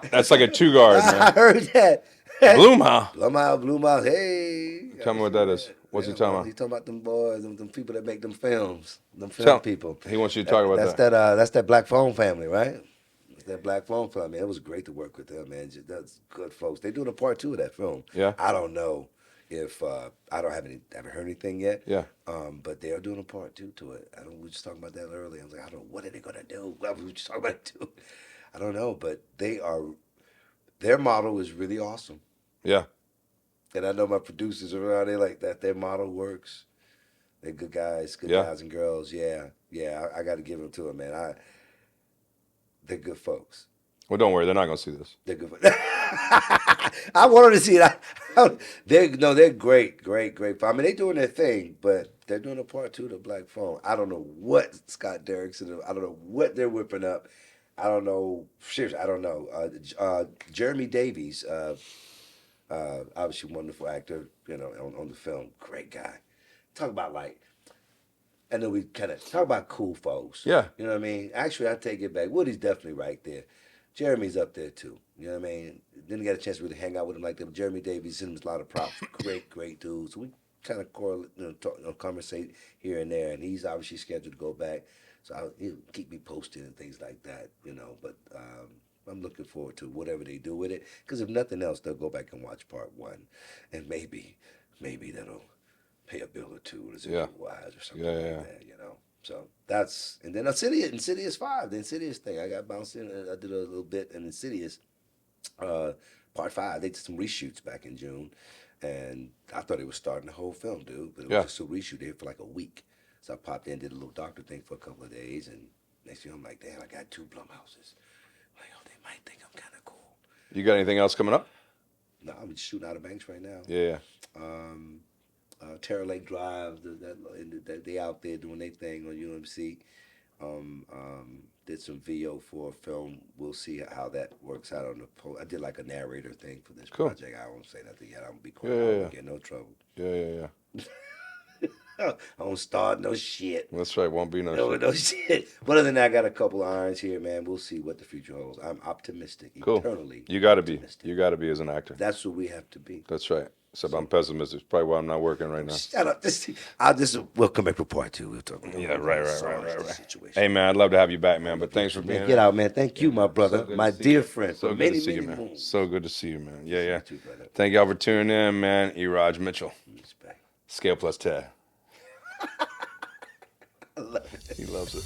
That's like a 2-guard, I man. heard that. Bloomhouse. Blue Mouth. Hey. Tell me what that is. What's he talking about? He's talking about them boys, them people that make them films, them film people. He wants you to talk about that's that. That's that Black Phone family, right? That's that Black Phone family. Man, it was great to work with them, man. That's good folks. They're doing a part 2 of that film. Yeah. I don't know if I haven't heard anything yet. Yeah. But they are doing a part 2 to it. We were just talking about that earlier. I was like, I don't know, what are they gonna do? Well, we were just talking about it too. I don't know, but their model is really awesome. Yeah. And I know my producers around there like that. Their model works. They're good guys, guys and girls. Yeah. I got to give them to them, man. They're good folks. Well, don't worry. They're not going to see this. They're good. I wanted to see it. They're great. I mean, they're doing their thing, but they're doing a part 2 to Black Phone. I don't know what Scott Derrickson. I don't know what they're whipping up. I don't know. Seriously, I don't know. Jeremy Davies. Obviously wonderful actor, on the film. Great guy. Talk about I know we kind of talk about cool folks. Yeah. You know what I mean? Actually, I take it back. Woody's definitely right there. Jeremy's up there too. You know what I mean? Didn't get a chance to really hang out with him like that. But Jeremy Davies sent him a lot of props. Great dude. So we kind of correlate, conversate here and there. And he's obviously scheduled to go back. So he'll keep me posted and things like that. But I'm looking forward to whatever they do with it. Because if nothing else, they'll go back and watch part 1, and maybe that'll pay a bill or 2 as a wise or something like that. So that's, and then Insidious 5, the Insidious thing. I got bounced in. I did a little bit in Insidious, part 5. They did some reshoots back in June, and I thought they were starting the whole film, dude. But it was just a reshoot. They were for like a week. So I popped in, did a little doctor thing for a couple of days, and next thing I'm like, damn, I got 2 Blumhouses. Like, oh, they might think I'm kind of cool. You got anything else coming up? No, I'm just shooting out of Banks right now. Yeah. Terror Lake Drive, they out there doing their thing on UMC. Did some VO for a film. We'll see how that works out on the I did like a narrator thing for this project. I won't say nothing yet. I'm gonna be quiet. I won't get no trouble. Yeah. I don't start no shit. That's right. Won't be No shit. But other than that, I got a couple of irons here, man. We'll see what the future holds. I'm optimistic. Cool. Eternally. You got to be. You got to be as an actor. That's what we have to be. That's right. Except I'm pessimistic. It's probably why I'm not working right now. Shut up. We'll come back for part 2. We'll talk about right. situation. Hey, man, I'd love to have you back, man. But thanks for being Get out, man. Thank you, my brother. My dear friend. So for good to many, see you, many man. moons. So good to see you, man. Yeah. You too, brother. Thank y'all for tuning in, man. Rodger Mitchell. Respect. Scale Plus Ted. I love it. He loves it.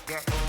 that.